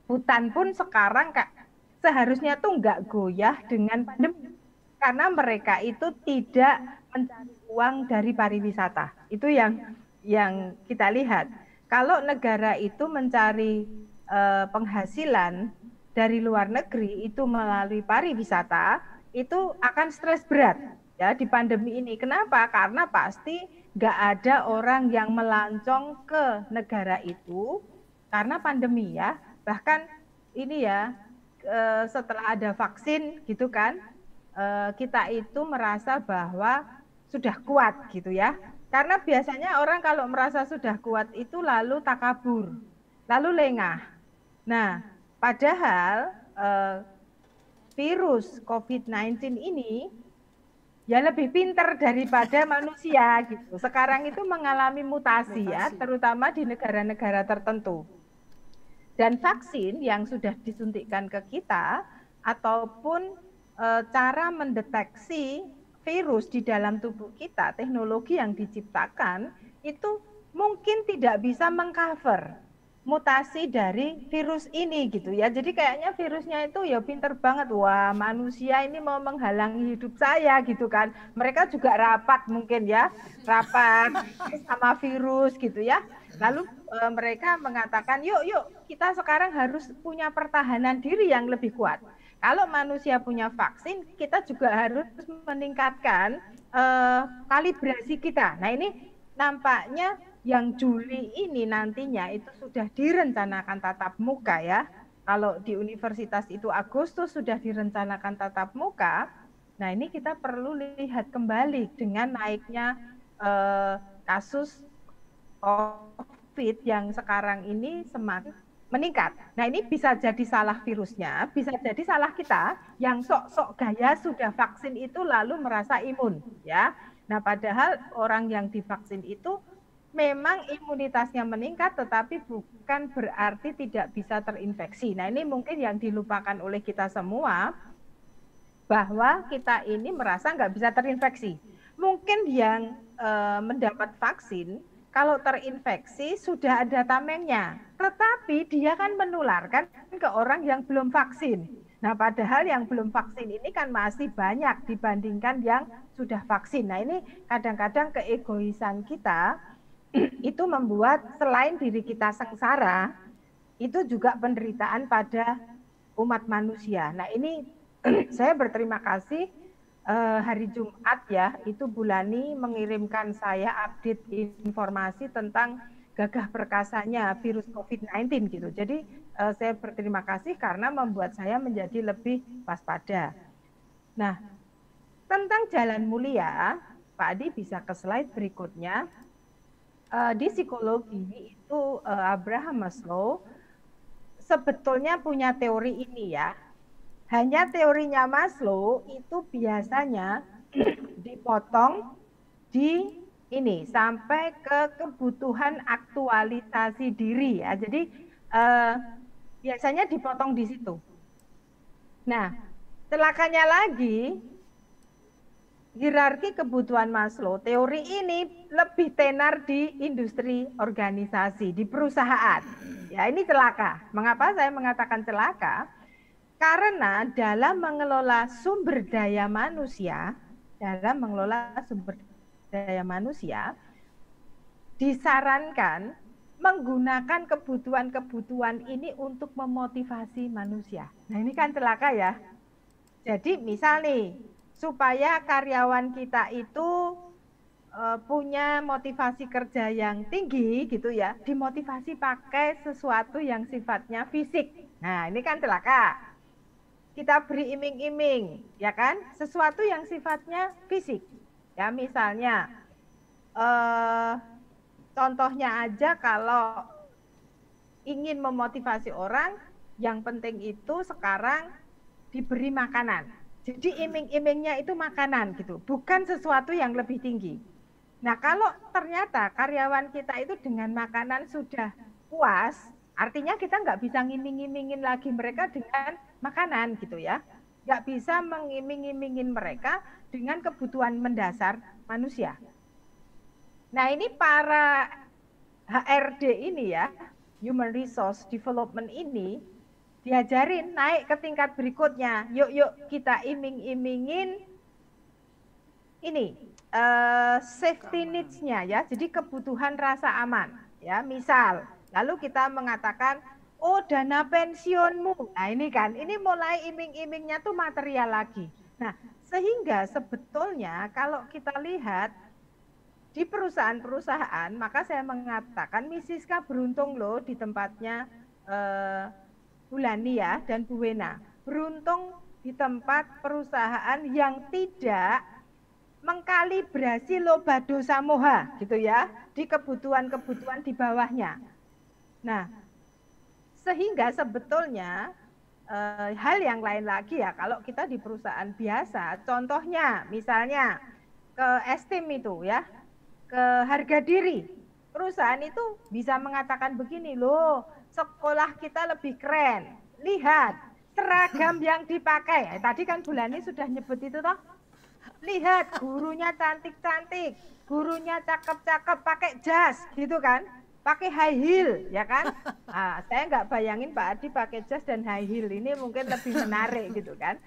Butan pun sekarang seharusnya tuh nggak goyah dengan pandemi, karena mereka itu tidak mencari uang dari pariwisata. Itu yang kita lihat. Kalau negara itu mencari penghasilan dari luar negeri itu melalui pariwisata, itu akan stres berat, ya, di pandemi ini. Kenapa? Karena pasti nggak ada orang yang melancong ke negara itu karena pandemi, ya. Bahkan ini, ya, setelah ada vaksin gitu kan, kita itu merasa bahwa sudah kuat gitu, ya. Karena biasanya orang kalau merasa sudah kuat itu lalu takabur, lalu lengah. Nah, padahal virus COVID-19 ini ya lebih pintar daripada manusia gitu. Sekarang itu mengalami mutasi, ya, terutama di negara-negara tertentu. Dan vaksin yang sudah disuntikkan ke kita ataupun cara mendeteksi virus di dalam tubuh kita, teknologi yang diciptakan itu mungkin tidak bisa mengcover mutasi dari virus ini gitu, ya. Jadi kayaknya virusnya itu ya pinter banget, wah manusia ini mau menghalangi hidup saya gitu kan. Mereka juga rapat mungkin, ya, rapat sama virus gitu, ya. Lalu mereka mengatakan yuk kita sekarang harus punya pertahanan diri yang lebih kuat. Kalau manusia punya vaksin, kita juga harus meningkatkan kalibrasi kita. Nah, ini nampaknya yang Juli ini nantinya itu sudah direncanakan tatap muka, ya. Kalau di universitas itu Agustus sudah direncanakan tatap muka. Nah, ini kita perlu lihat kembali dengan naiknya kasus COVID yang sekarang ini semakin meningkat. Nah, ini bisa jadi salah virusnya, bisa jadi salah kita yang sok-sok gaya sudah vaksin itu lalu merasa imun, ya. Nah, padahal orang yang divaksin itu memang imunitasnya meningkat, tetapi bukan berarti tidak bisa terinfeksi. Nah, ini mungkin yang dilupakan oleh kita semua, bahwa kita ini merasa nggak bisa terinfeksi. Mungkin yang mendapat vaksin, kalau terinfeksi sudah ada tamengnya, tetapi dia kan menularkan ke orang yang belum vaksin. Nah, padahal yang belum vaksin ini kan masih banyak dibandingkan yang sudah vaksin. Nah, ini kadang-kadang keegoisan kita itu membuat selain diri kita sengsara, itu juga penderitaan pada umat manusia. Nah, ini saya berterima kasih hari Jumat, ya, itu Bulani mengirimkan saya update informasi tentang gagah perkasanya virus COVID-19 gitu. Jadi saya berterima kasih karena membuat saya menjadi lebih waspada. Nah, tentang jalan mulia, Pak Adi bisa ke slide berikutnya. Di psikologi itu Abraham Maslow sebetulnya punya teori ini, ya. Hanya teorinya Maslow itu biasanya dipotong di ini sampai ke kebutuhan aktualisasi diri, ya. Jadi biasanya dipotong di situ. Nah, celakanya lagi hierarki kebutuhan Maslow, teori ini lebih tenar di industri organisasi, di perusahaan. Ya, ini celaka. Mengapa saya mengatakan celaka? Karena dalam mengelola sumber daya manusia, disarankan menggunakan kebutuhan-kebutuhan ini untuk memotivasi manusia. Nah, ini kan celaka, ya. Jadi misal nih, supaya karyawan kita itu punya motivasi kerja yang tinggi gitu ya, dimotivasi pakai sesuatu yang sifatnya fisik. Nah, ini kan celaka. Kita beri iming-iming, ya kan? Sesuatu yang sifatnya fisik. Ya, misalnya contohnya aja kalau ingin memotivasi orang, yang penting itu sekarang diberi makanan. Jadi iming-imingnya itu makanan gitu, bukan sesuatu yang lebih tinggi. Nah, kalau ternyata karyawan kita itu dengan makanan sudah puas, artinya kita nggak bisa ngiming-imingin lagi mereka dengan makanan gitu ya. Nggak bisa mengiming-imingin mereka dengan kebutuhan mendasar manusia. Nah, ini para HRD ini ya, Human Resource Development ini, diajarin naik ke tingkat berikutnya. Yuk kita iming-imingin ini safety needs-nya ya. Jadi kebutuhan rasa aman ya. Misal, lalu kita mengatakan, oh dana pensiunmu. Nah ini kan, ini mulai iming-imingnya tuh material lagi. Nah sehingga sebetulnya kalau kita lihat di perusahaan-perusahaan, maka saya mengatakan Miss Siska beruntung loh di tempatnya Bu Lani ya dan Bu Wena, beruntung di tempat perusahaan yang tidak mengkalibrasi loba dosa moha gitu ya di kebutuhan-kebutuhan di bawahnya. Nah, sehingga sebetulnya hal yang lain lagi ya kalau kita di perusahaan biasa, contohnya misalnya ke esteem itu ya, ke harga diri. Perusahaan itu bisa mengatakan begini loh, sekolah kita lebih keren. Lihat seragam yang dipakai. Tadi kan Bu Lani sudah nyebut itu toh. Lihat gurunya cantik-cantik, gurunya cakep-cakep pakai jas gitu kan. Pakai high heel ya kan. Nah, saya nggak bayangin Pak Adi pakai jas dan high heel, ini mungkin lebih menarik gitu kan.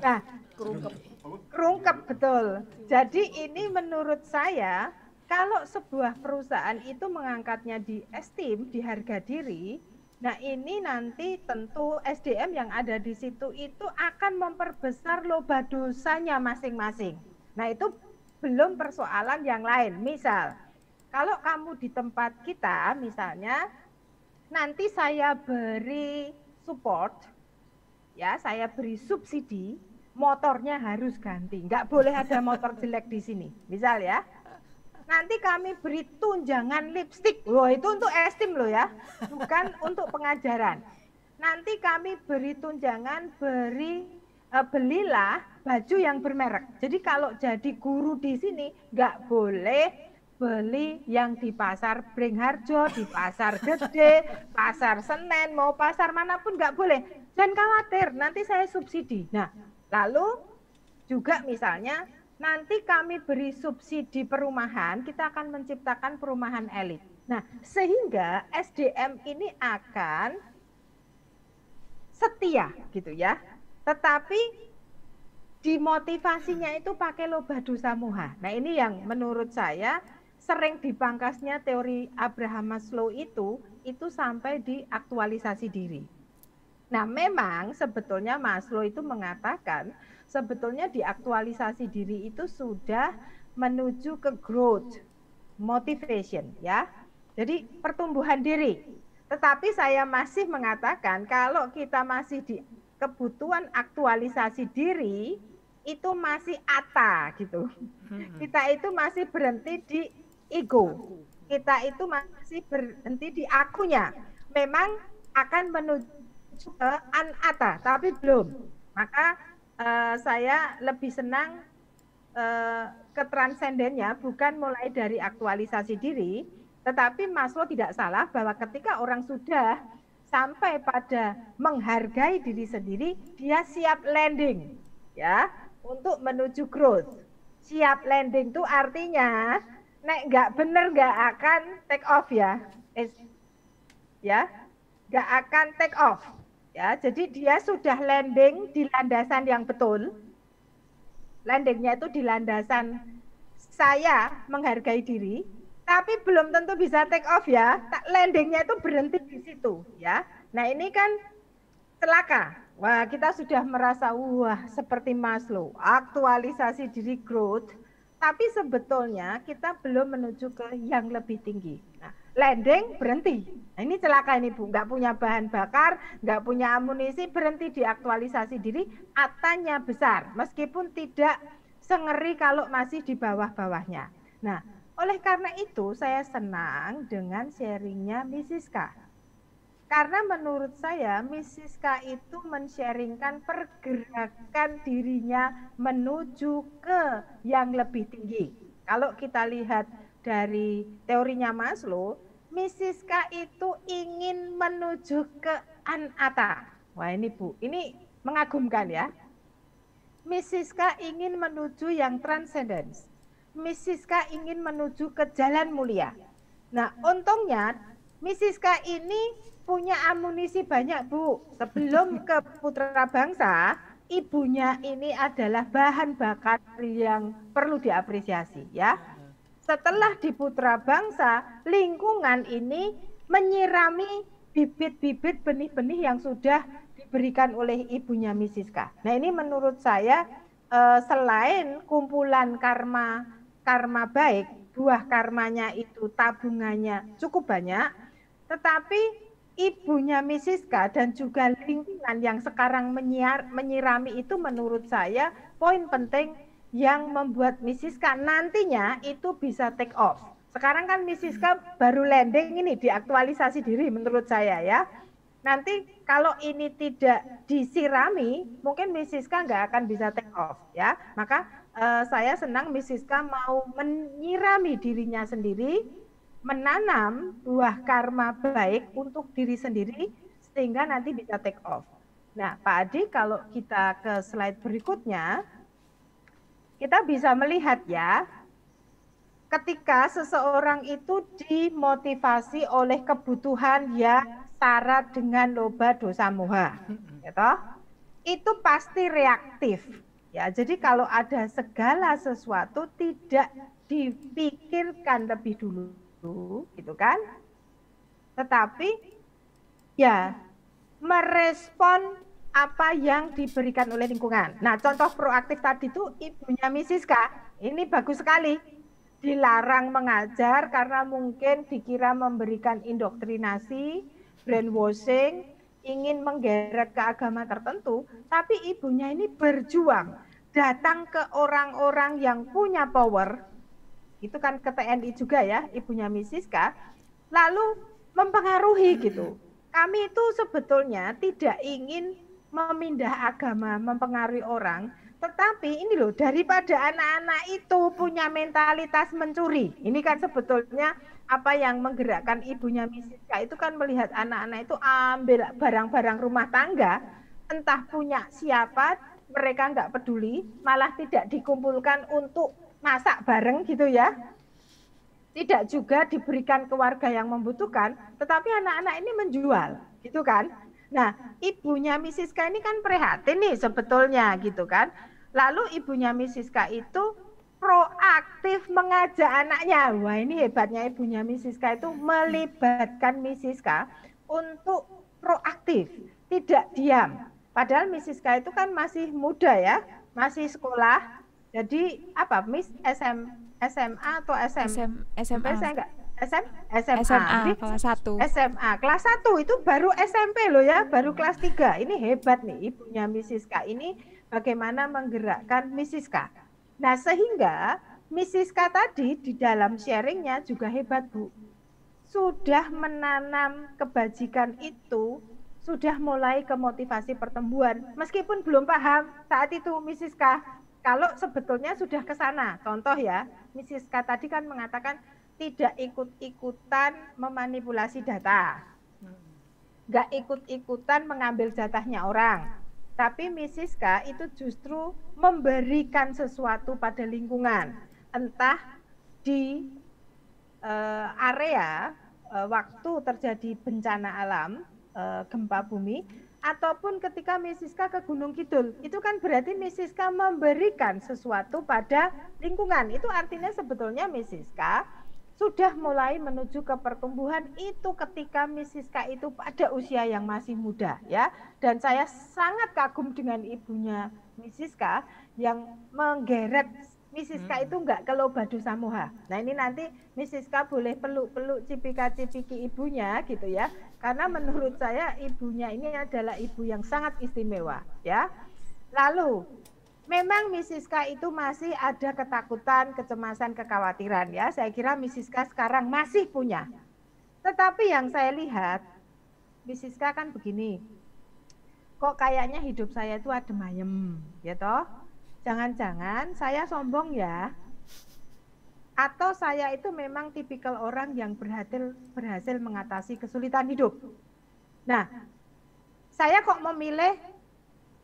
Nah, kerungkep betul. Jadi ini menurut saya kalau sebuah perusahaan itu mengangkatnya di esteem, di harga diri, nah ini nanti tentu SDM yang ada di situ itu akan memperbesar loba dosanya masing-masing. Nah itu belum persoalan yang lain. Misal, kalau kamu di tempat kita misalnya, nanti saya beri support, ya saya beri subsidi, motornya harus ganti. Nggak boleh ada motor jelek di sini, misal ya. Nanti kami beri tunjangan lipstik. Wah, itu untuk esteem loh ya, bukan untuk pengajaran. Nanti kami beri tunjangan, belilah baju yang bermerek. Jadi kalau jadi guru di sini nggak boleh beli yang di pasar Bringharjo, di pasar Gede, pasar Senen, mau pasar manapun nggak boleh. Jangan khawatir, nanti saya subsidi. Nah, lalu juga misalnya nanti kami beri subsidi perumahan, kita akan menciptakan perumahan elit. Nah, sehingga SDM ini akan setia gitu ya. Tetapi dimotivasinya itu pakai loba dosa moha. Nah, ini yang menurut saya sering dipangkasnya teori Abraham Maslow itu sampai di aktualisasi diri. Nah, memang sebetulnya Maslow itu mengatakan sebetulnya di aktualisasi diri itu sudah menuju ke growth, motivation ya. Jadi pertumbuhan diri. Tetapi saya masih mengatakan kalau kita masih di kebutuhan aktualisasi diri itu masih ata gitu. Kita itu masih berhenti di ego. Kita itu masih berhenti di akunya. Memang akan menuju ke anata, tapi belum. Maka saya lebih senang ke transendennya bukan mulai dari aktualisasi diri, tetapi Maslow tidak salah bahwa ketika orang sudah sampai pada menghargai diri sendiri, dia siap landing ya untuk menuju growth. Siap landing itu artinya nek nggak bener nggak akan take off ya, nggak akan take off. Ya, jadi dia sudah landing di landasan yang betul. Landingnya itu di landasan saya menghargai diri, tapi belum tentu bisa take off ya. Landingnya itu berhenti di situ ya. Nah ini kan celaka. Wah kita sudah merasa wah seperti Maslow, aktualisasi diri growth, Tapi sebetulnya kita belum menuju ke yang lebih tinggi. Nah, landing berhenti. Nah, ini celaka ini Bu, nggak punya bahan bakar, nggak punya amunisi, berhenti di aktualisasi diri, atanya besar, meskipun tidak sengeri kalau masih di bawah-bawahnya. Nah, oleh karena itu saya senang dengan sharingnya Mrs. K. Karena menurut saya Mrs. K itu men-sharingkan pergerakan dirinya menuju ke yang lebih tinggi. Kalau kita lihat dari teorinya Maslow, Mrs. K itu ingin menuju ke anata. Wah ini Bu, ini mengagumkan ya. Mrs. K ingin menuju yang transcendence. Mrs. K ingin menuju ke jalan mulia. Nah, untungnya Mrs. K ini punya amunisi banyak Bu. Sebelum ke Putra Bangsa, ibunya ini adalah bahan bakar yang perlu diapresiasi ya. Setelah di Putra Bangsa, lingkungan ini menyirami bibit-bibit benih-benih yang sudah diberikan oleh ibunya Mrs. K. Nah ini menurut saya selain kumpulan karma baik, buah karmanya itu tabungannya cukup banyak, tetapi ibunya Mrs. K dan juga lingkungan yang sekarang menyirami itu menurut saya poin penting yang membuat Mrs. K nantinya itu bisa take off. Sekarang kan Mrs. K baru landing ini diaktualisasi diri menurut saya ya. Nanti kalau ini tidak disirami, mungkin Mrs. K nggak akan bisa take off ya. Maka saya senang Mrs. K mau menyirami dirinya sendiri, menanam buah karma baik untuk diri sendiri sehingga nanti bisa take off. Nah, Pak Adi, kalau kita ke slide berikutnya, kita bisa melihat ya, ketika seseorang itu dimotivasi oleh kebutuhan yang syarat dengan loba dosa moha, gitu, itu pasti reaktif. Ya, jadi kalau ada segala sesuatu tidak dipikirkan lebih dulu, gitu kan, tetapi ya merespon apa yang diberikan oleh lingkungan. Nah, contoh proaktif tadi itu ibunya Mrs. K, ini bagus sekali. Dilarang mengajar karena mungkin dikira memberikan indoktrinasi, brainwashing, ingin menggeret ke agama tertentu, tapi ibunya ini berjuang datang ke orang-orang yang punya power. Itu kan ke TNI juga ya, ibunya Mrs. K, lalu mempengaruhi gitu. Kami itu sebetulnya tidak ingin memindah agama, mempengaruhi orang, tetapi ini loh, daripada anak-anak itu punya mentalitas mencuri, ini kan sebetulnya apa yang menggerakkan ibunya Mrs. K itu kan melihat anak-anak itu ambil barang-barang rumah tangga, entah punya siapa, mereka nggak peduli, malah tidak dikumpulkan untuk masak bareng gitu ya, tidak juga diberikan ke warga yang membutuhkan, tetapi anak-anak ini menjual gitu kan. Nah, ibunya Mrs. K ini kan prihatin nih sebetulnya gitu kan. Lalu ibunya Mrs. K itu proaktif mengajak anaknya. Wah, ini hebatnya ibunya Mrs. K itu melibatkan Mrs. K untuk proaktif, tidak diam. Padahal Mrs. K itu kan masih muda ya, masih sekolah. Jadi apa, Miss SMA atau SMA. Saya enggak SMA kelas 1. SMA kelas 1 itu baru SMP loh ya, baru kelas 3. Ini hebat nih ibunya Mrs. K ini bagaimana menggerakkan Mrs. K. Nah, sehingga Mrs. K tadi di dalam sharingnya juga hebat Bu. Sudah menanam kebajikan itu, sudah mulai ke motivasi pertumbuhan. Meskipun belum paham saat itu Mrs. K, kalau sebetulnya sudah ke sana. Contoh ya, Mrs. K tadi kan mengatakan tidak ikut-ikutan memanipulasi data. Nggak ikut-ikutan mengambil jatahnya orang. Tapi Mrs. K itu justru memberikan sesuatu pada lingkungan. Entah di area waktu terjadi bencana alam, gempa bumi, ataupun ketika Mrs. K ke Gunung Kidul, itu kan berarti Mrs. K memberikan sesuatu pada lingkungan. Itu artinya sebetulnya Mrs. K sudah mulai menuju ke pertumbuhan itu ketika Mrs. K itu pada usia yang masih muda ya. Dan saya sangat kagum dengan ibunya Mrs. K yang menggeret Miss Siska itu nggak ke Lobadu Samoha. Nah ini nanti Miss Siska boleh peluk-peluk cipika-cipiki ibunya gitu ya. Karena menurut saya ibunya ini adalah ibu yang sangat istimewa ya. Lalu memang Miss Siska itu masih ada ketakutan, kecemasan, kekhawatiran ya. Saya kira Miss Siska sekarang masih punya. Tetapi yang saya lihat Miss Siska kan begini. Kok kayaknya hidup saya itu adem ayem, ya toh? Jangan-jangan saya sombong ya, atau saya itu memang tipikal orang yang berhasil mengatasi kesulitan hidup. Nah, saya kok memilih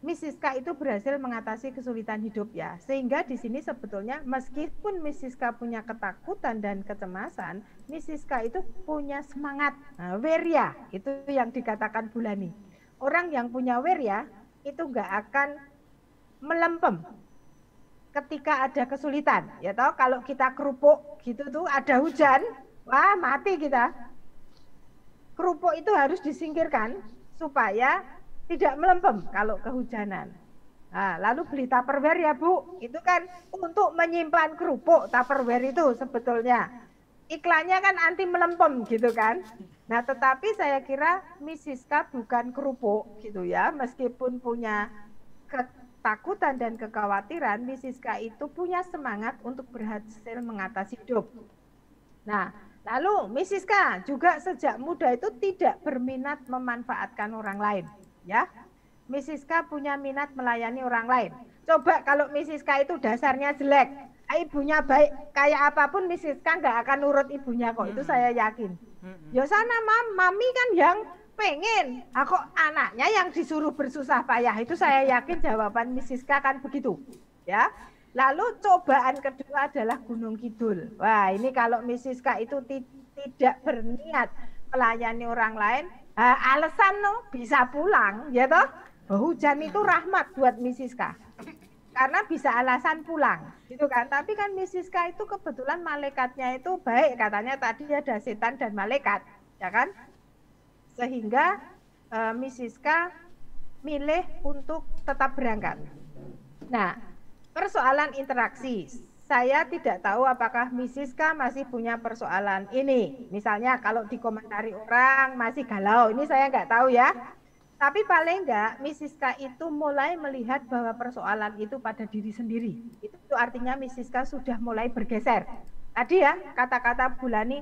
Miss Siska itu berhasil mengatasi kesulitan hidup ya, sehingga di sini sebetulnya meskipun Miss Siska punya ketakutan dan kecemasan, Miss Siska itu punya semangat, nah, werya, itu yang dikatakan Bulani. Orang yang punya werya itu nggak akan melempem ketika ada kesulitan, ya toh kalau kita kerupuk gitu tuh ada hujan, wah mati kita. Kerupuk itu harus disingkirkan supaya tidak melempem kalau kehujanan. Nah, lalu beli Tupperware ya Bu, itu kan untuk menyimpan kerupuk Tupperware itu sebetulnya. Iklannya kan anti melempem gitu kan. Nah tetapi saya kira Miss Siska bukan kerupuk gitu ya, meskipun punya ketakutan dan kekhawatiran, Miss Siska itu punya semangat untuk berhasil mengatasi hidup. Nah, lalu Miss Siska juga sejak muda itu tidak berminat memanfaatkan orang lain, ya. Miss Siska punya minat melayani orang lain. Coba kalau Miss Siska itu dasarnya jelek, ibunya baik, kayak apapun Miss Siska nggak akan nurut ibunya kok, itu saya yakin. Ya sana mami kan yang pengen, kok anaknya yang disuruh bersusah payah, itu saya yakin jawaban Miss Siska kan begitu, ya. Lalu cobaan kedua adalah Gunung Kidul. Wah ini kalau Miss Siska itu tidak berniat melayani orang lain, alasan no bisa pulang, ya toh. Hujan itu rahmat buat Miss Siska, karena bisa alasan pulang, gitu kan. Tapi kan Miss Siska itu kebetulan malaikatnya itu baik, katanya tadi ada setan dan malaikat, ya kan. Sehingga Miss Siska milih untuk tetap berangkat. Nah, persoalan interaksi, saya tidak tahu apakah Miss Siska masih punya persoalan ini. Misalnya kalau dikomentari orang masih galau, ini saya nggak tahu ya. Tapi paling enggak Miss Siska itu mulai melihat bahwa persoalan itu pada diri sendiri. Itu artinya Miss Siska sudah mulai bergeser. Tadi ya kata-kata Bulani,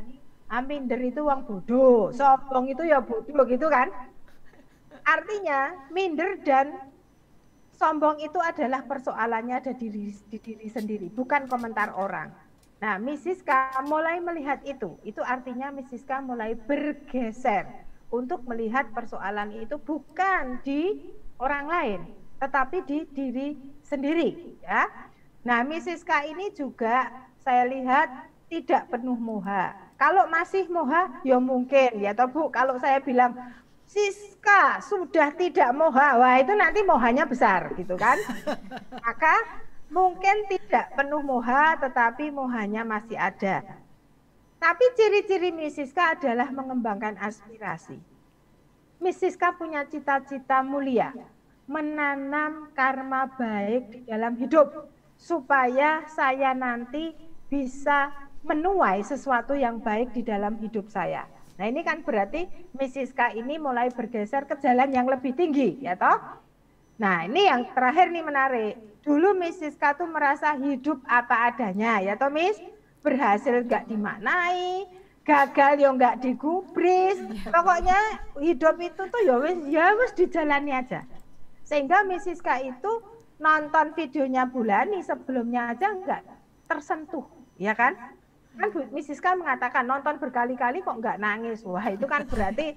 minder itu wong bodoh, sombong itu ya bodoh gitu kan. Artinya minder dan sombong itu adalah persoalannya ada di diri sendiri, bukan komentar orang. Nah, Miss Siska mulai melihat itu artinya Miss Siska mulai bergeser untuk melihat persoalan itu bukan di orang lain, tetapi di diri sendiri. Ya. Nah, Miss Siska ini juga saya lihat tidak penuh moha. Kalau masih moha, ya mungkin, ya toh Bu. Kalau saya bilang, Siska sudah tidak moha, wah itu nanti mohanya besar, gitu kan? Maka mungkin tidak penuh moha, tetapi mohanya masih ada. Tapi ciri-ciri Miss Siska adalah mengembangkan aspirasi. Miss Siska punya cita-cita mulia, menanam karma baik di dalam hidup, supaya saya nanti bisa menuai sesuatu yang baik di dalam hidup saya. Nah ini kan berarti Miss Siska ini mulai bergeser ke jalan yang lebih tinggi, ya toh? Nah ini yang terakhir nih menarik. Dulu Miss Siska tuh merasa hidup apa adanya, ya toh Miss? Berhasil nggak dimaknai, gagal ya nggak digubris. Pokoknya hidup itu tuh ya wis dijalani aja. Sehingga Miss Siska itu nonton videonya Bulani sebelumnya aja nggak tersentuh, ya kan? Kan Miss Siska mengatakan nonton berkali-kali kok nggak nangis. Wah itu kan berarti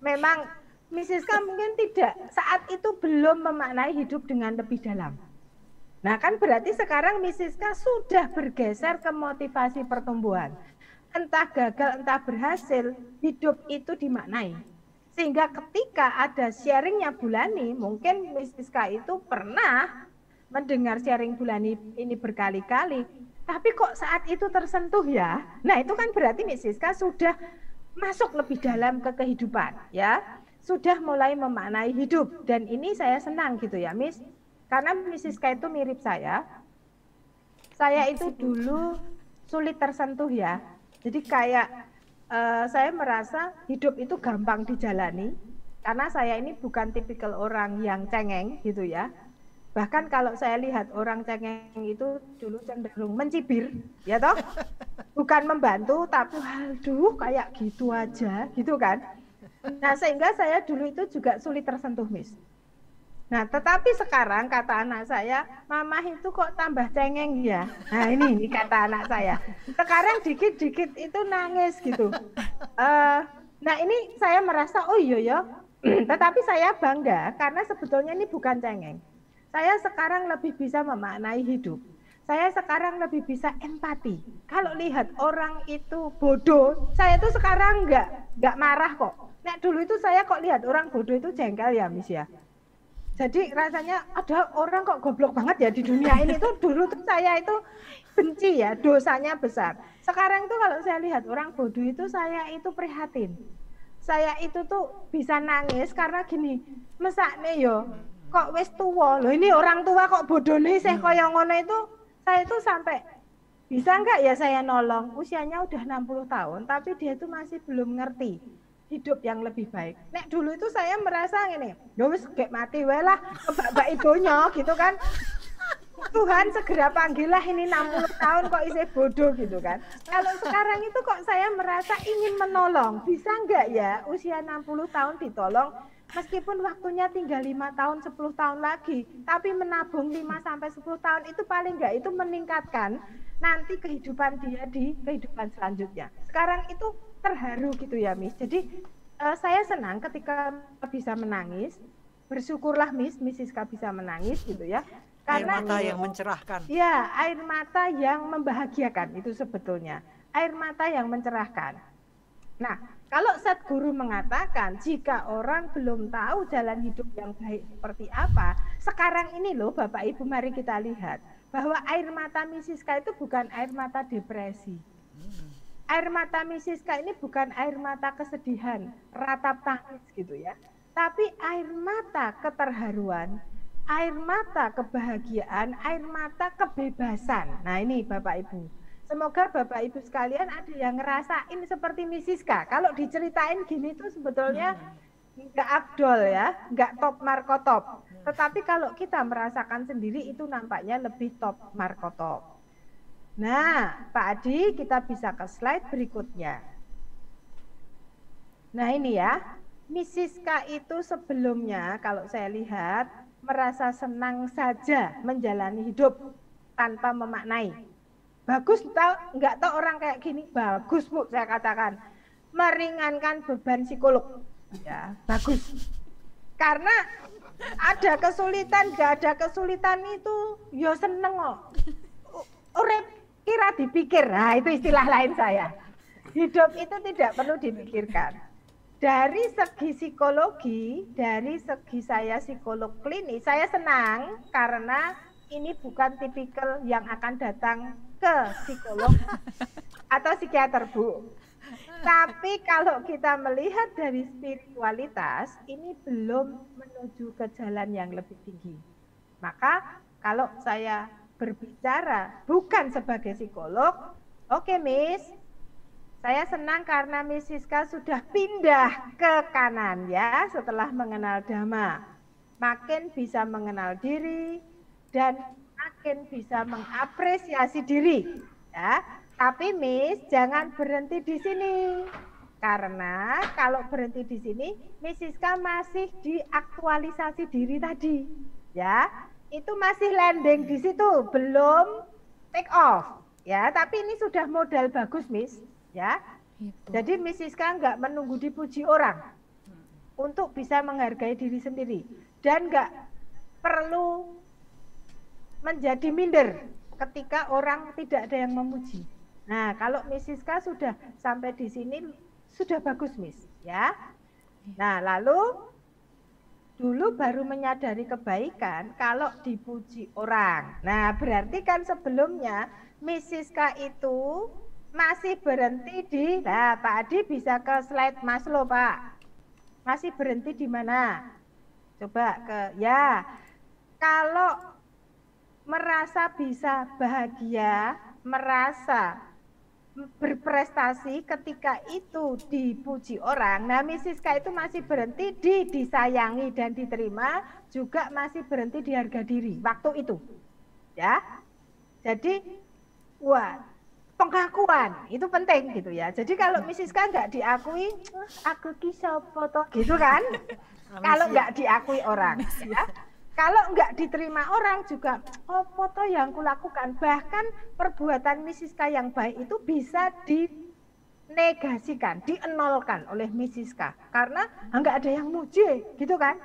memang Miss Siska mungkin tidak saat itu belum memaknai hidup dengan lebih dalam. Nah kan berarti sekarang Miss Siska sudah bergeser ke motivasi pertumbuhan. Entah gagal, entah berhasil, hidup itu dimaknai. Sehingga ketika ada sharingnya Bulani, mungkin Miss Siska itu pernah mendengar sharing Bulani ini berkali-kali. Tapi kok saat itu tersentuh ya? Nah itu kan berarti Miss Siska sudah masuk lebih dalam ke kehidupan ya. Sudah mulai memaknai hidup. Dan ini saya senang gitu ya Miss. Karena Miss Siska itu mirip saya. saya itu dulu sulit tersentuh ya. Jadi kayak saya merasa hidup itu gampang dijalani karena saya ini bukan tipikal orang yang cengeng gitu ya. Bahkan kalau saya lihat orang cengeng itu dulu cenderung mencibir, ya toh, bukan membantu, tapi aduh kayak gitu aja, gitu kan. Nah sehingga saya dulu itu juga sulit tersentuh, Miss. Nah tetapi sekarang kata anak saya, Mama itu kok tambah cengeng ya. Nah ini kata anak saya. Sekarang dikit-dikit itu nangis gitu. Nah ini saya merasa oh iya ya, tetapi saya bangga karena sebetulnya ini bukan cengeng. Saya sekarang lebih bisa memaknai hidup. Saya sekarang lebih bisa empati. Kalau lihat orang itu bodoh, saya tuh sekarang nggak marah kok. Nah dulu itu saya kok lihat orang bodoh itu jengkel ya, Miss ya. Jadi rasanya ada orang kok goblok banget ya di dunia ini tuh dulu tuh saya itu benci ya, dosanya besar. Sekarang itu kalau saya lihat orang bodoh itu saya itu prihatin. Saya itu tuh bisa nangis karena gini, mesakne yo kok wis tua loh, ini orang tua kok bodoh nih saya kaya ngono itu, saya itu sampai bisa enggak ya saya nolong, usianya udah 60 tahun tapi dia itu masih belum ngerti hidup yang lebih baik. Nek dulu itu saya merasa gini, ya wis gek mati wae lah kebak-bak idonya gitu kan. Tuhan segera panggillah ini 60 tahun kok isih bodoh gitu kan. Kalau sekarang itu kok saya merasa ingin menolong, bisa enggak ya usia 60 tahun ditolong meskipun waktunya tinggal 5 tahun, 10 tahun lagi, tapi menabung 5-10 tahun itu paling enggak itu meningkatkan nanti kehidupan dia di kehidupan selanjutnya. Sekarang itu terharu gitu ya, Miss. Jadi saya senang ketika bisa menangis, bersyukurlah Miss Siska bisa menangis gitu ya. Karena air mata yang mencerahkan. Ya, air mata yang membahagiakan itu sebetulnya. Air mata yang mencerahkan. Nah, kalau Sadguru mengatakan jika orang belum tahu jalan hidup yang baik seperti apa, sekarang ini loh Bapak Ibu mari kita lihat bahwa air mata Siska itu bukan air mata depresi. Air mata Siska ini bukan air mata kesedihan, ratap tangis gitu ya. Tapi air mata keterharuan, air mata kebahagiaan, air mata kebebasan. Nah ini Bapak Ibu. Semoga Bapak Ibu sekalian ada yang ngerasain seperti Siska. Kalau diceritain gini tuh sebetulnya nggak afdol ya, nggak top markotop. Tetapi kalau kita merasakan sendiri itu nampaknya lebih top markotop. Nah Pak Adi kita bisa ke slide berikutnya. Nah ini ya, Siska itu sebelumnya kalau saya lihat merasa senang saja menjalani hidup tanpa memaknai. Bagus enggak tahu orang kayak gini, bagus Bu saya katakan. Meringankan beban psikolog. Ya, bagus. Karena ada kesulitan, enggak ada kesulitan itu ya seneng kok. Urip kira dipikir. Nah, itu istilah lain saya. Hidup itu tidak perlu dipikirkan. Dari segi psikologi, dari segi saya psikolog klinis, saya senang karena ini bukan tipikal yang akan datang ke psikolog atau psikiater Bu. Tapi kalau kita melihat dari spiritualitas, ini belum menuju ke jalan yang lebih tinggi. Maka kalau saya berbicara bukan sebagai psikolog, oke Miss, saya senang karena Miss Siska sudah pindah ke kanan ya setelah mengenal Dhamma. Makin bisa mengenal diri dan makin bisa mengapresiasi diri. Ya. Tapi Miss jangan berhenti di sini. Karena kalau berhenti di sini, Miss Siska masih diaktualisasi diri tadi. Ya, itu masih landing di situ, belum take off. Ya, tapi ini sudah modal bagus Miss. Ya, jadi Miss Siska nggak menunggu dipuji orang untuk bisa menghargai diri sendiri dan nggak perlu menjadi minder ketika orang tidak ada yang memuji. Nah, kalau Miss Siska sudah sampai di sini sudah bagus Miss, ya. Nah, lalu dulu baru menyadari kebaikan kalau dipuji orang. Nah, berarti kan sebelumnya Miss Siska itu masih berhenti di, nah Pak Adi bisa ke slide Maslow Pak. Masih berhenti di mana? Coba ke, ya. Kalau merasa bisa bahagia, merasa berprestasi ketika itu dipuji orang. Nah, Mrs. K itu masih berhenti di disayangi dan diterima, juga masih berhenti di harga diri waktu itu. Ya. Jadi, wah, pengakuan itu penting gitu ya. Jadi kalau Mrs. K nggak diakui, aku kisah foto gitu kan. Kalau nggak diakui orang, ya. Kalau nggak diterima orang juga, oh foto yang kulakukan. Bahkan perbuatan Mrs. K yang baik itu bisa dinegasikan, dienolkan oleh Mrs. K. Karena nggak ada yang muji, gitu kan.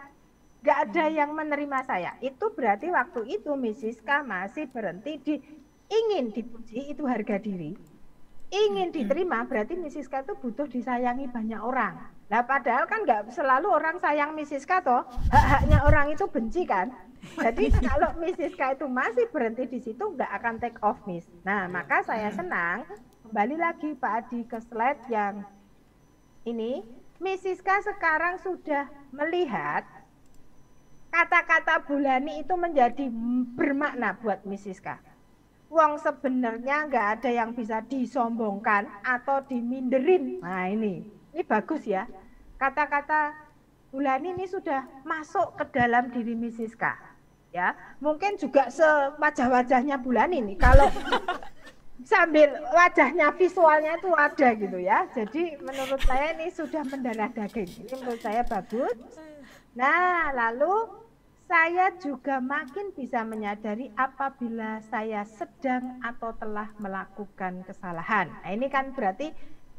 Nggak ada yang menerima saya. Itu berarti waktu itu Mrs. K masih berhenti di ingin dipuji, itu harga diri. Ingin diterima berarti Mrs. K itu butuh disayangi banyak orang. Nah padahal kan nggak selalu orang sayang Mrs. K toh, hak-haknya orang itu benci kan. Jadi kalau Mrs. K itu masih berhenti di situ nggak akan take off Miss. Nah maka saya senang kembali lagi Pak Adi ke slide yang ini. Mrs. K sekarang sudah melihat kata-kata Bulani itu menjadi bermakna buat Mrs. K. Wong sebenarnya nggak ada yang bisa disombongkan atau diminderin. Nah ini bagus ya. Kata-kata Bulani ini sudah masuk ke dalam diri Mrs. K. Ya, mungkin juga sewajah-wajahnya Bulani nih. Kalau sambil wajahnya visualnya itu ada gitu ya. Jadi menurut saya ini sudah mendarah daging. Ini menurut saya bagus. Nah, lalu saya juga makin bisa menyadari apabila saya sedang atau telah melakukan kesalahan. Nah, ini kan berarti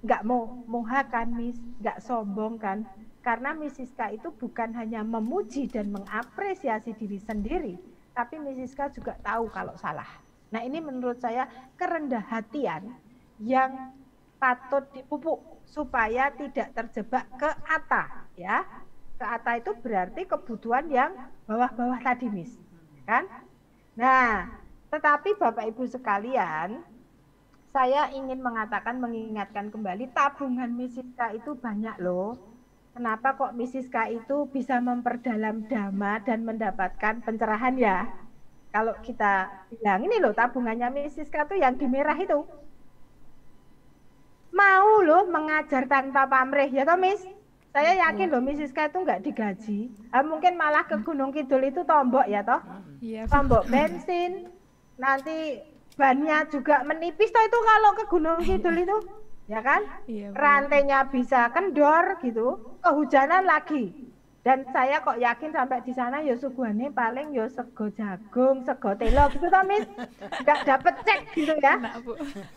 nggak moha kan, Miss, nggak sombong kan? Karena Mrs. K itu bukan hanya memuji dan mengapresiasi diri sendiri, tapi Mrs. K juga tahu kalau salah. Nah, ini menurut saya kerendah hatian yang patut dipupuk supaya tidak terjebak ke ata, ya. Ke ata itu berarti kebutuhan yang bawah-bawah tadi, Miss. Kan? Nah, tetapi Bapak Ibu sekalian, saya ingin mengatakan, mengingatkan kembali, tabungan Mrs. K itu banyak loh. Kenapa kok Mrs. K itu bisa memperdalam dhamma dan mendapatkan pencerahan ya? Kalau kita bilang, ini loh tabungannya Mrs. K itu yang di merah itu. Mau loh mengajar tanpa pamrih, ya toh Miss? Saya yakin loh Mrs. K itu nggak digaji. Mungkin malah ke Gunung Kidul itu tombok ya toh? Iya. Tombok bensin, nanti bannya juga menipis toh itu kalau ke Gunung Kidul itu, ya kan? Iya, rantainya bisa kendor gitu, kehujanan lagi. Dan saya kok yakin sampai di sana ya suguhannya paling ya sego jagung, sego telo gitu toh Miss? Nggak dapet cek gitu ya?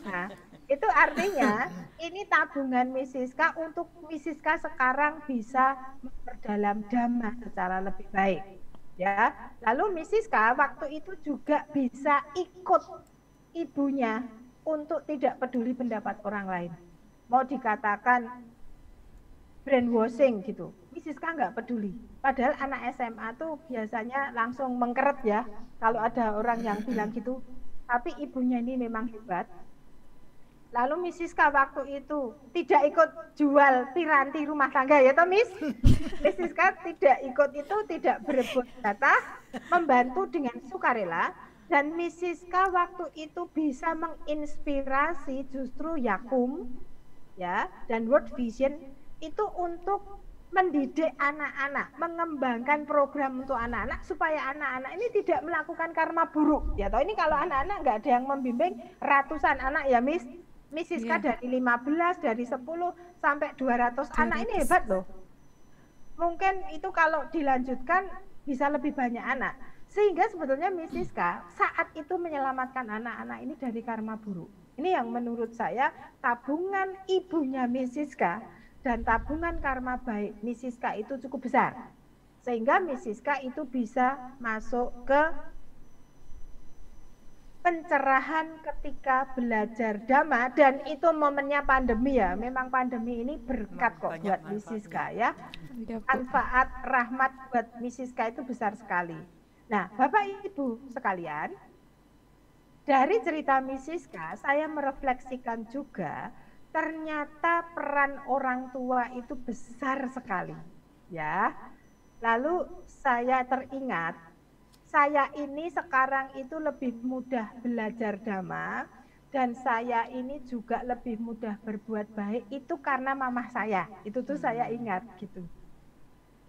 Nah, itu artinya ini tabungan Mrs. K untuk Mrs. K sekarang bisa memperdalam dhamma secara lebih baik. Ya, lalu Mrs. K waktu itu juga bisa ikut ibunya untuk tidak peduli pendapat orang lain. Mau dikatakan brainwashing gitu, Mrs. K nggak peduli. Padahal anak SMA tuh biasanya langsung mengkeret ya kalau ada orang yang bilang gitu. Tapi ibunya ini memang hebat. Lalu Mrs. K waktu itu tidak ikut jual piranti rumah tangga ya toh Miss? Mrs. K tidak ikut itu, tidak berebut jatah, membantu dengan sukarela. Dan Mrs. K waktu itu bisa menginspirasi justru Yakum ya dan World Vision itu untuk mendidik anak-anak, mengembangkan program untuk anak-anak supaya anak-anak ini tidak melakukan karma buruk. Ya toh ini kalau anak-anak nggak ada yang membimbing, ratusan anak ya Miss. Mrs. K dari 15, dari 10 sampai 200 anak ini hebat loh. Mungkin itu kalau dilanjutkan bisa lebih banyak anak. Sehingga sebetulnya Mrs. K saat itu menyelamatkan anak-anak ini dari karma buruk. Ini yang menurut saya tabungan ibunya Mrs. K dan tabungan karma baik Mrs. K itu cukup besar. Sehingga Mrs. K itu bisa masuk ke pencerahan ketika belajar dhamma, dan itu momennya pandemi ya. Memang pandemi ini berkat kok buat Mrs. K ya. Manfaat rahmat buat Mrs. K itu besar sekali. Nah, Bapak Ibu sekalian, dari cerita Mrs. K saya merefleksikan juga ternyata peran orang tua itu besar sekali ya. Lalu saya teringat saya ini sekarang itu lebih mudah belajar dhamma dan saya ini juga lebih mudah berbuat baik itu karena mamah saya. Itu tuh saya ingat gitu.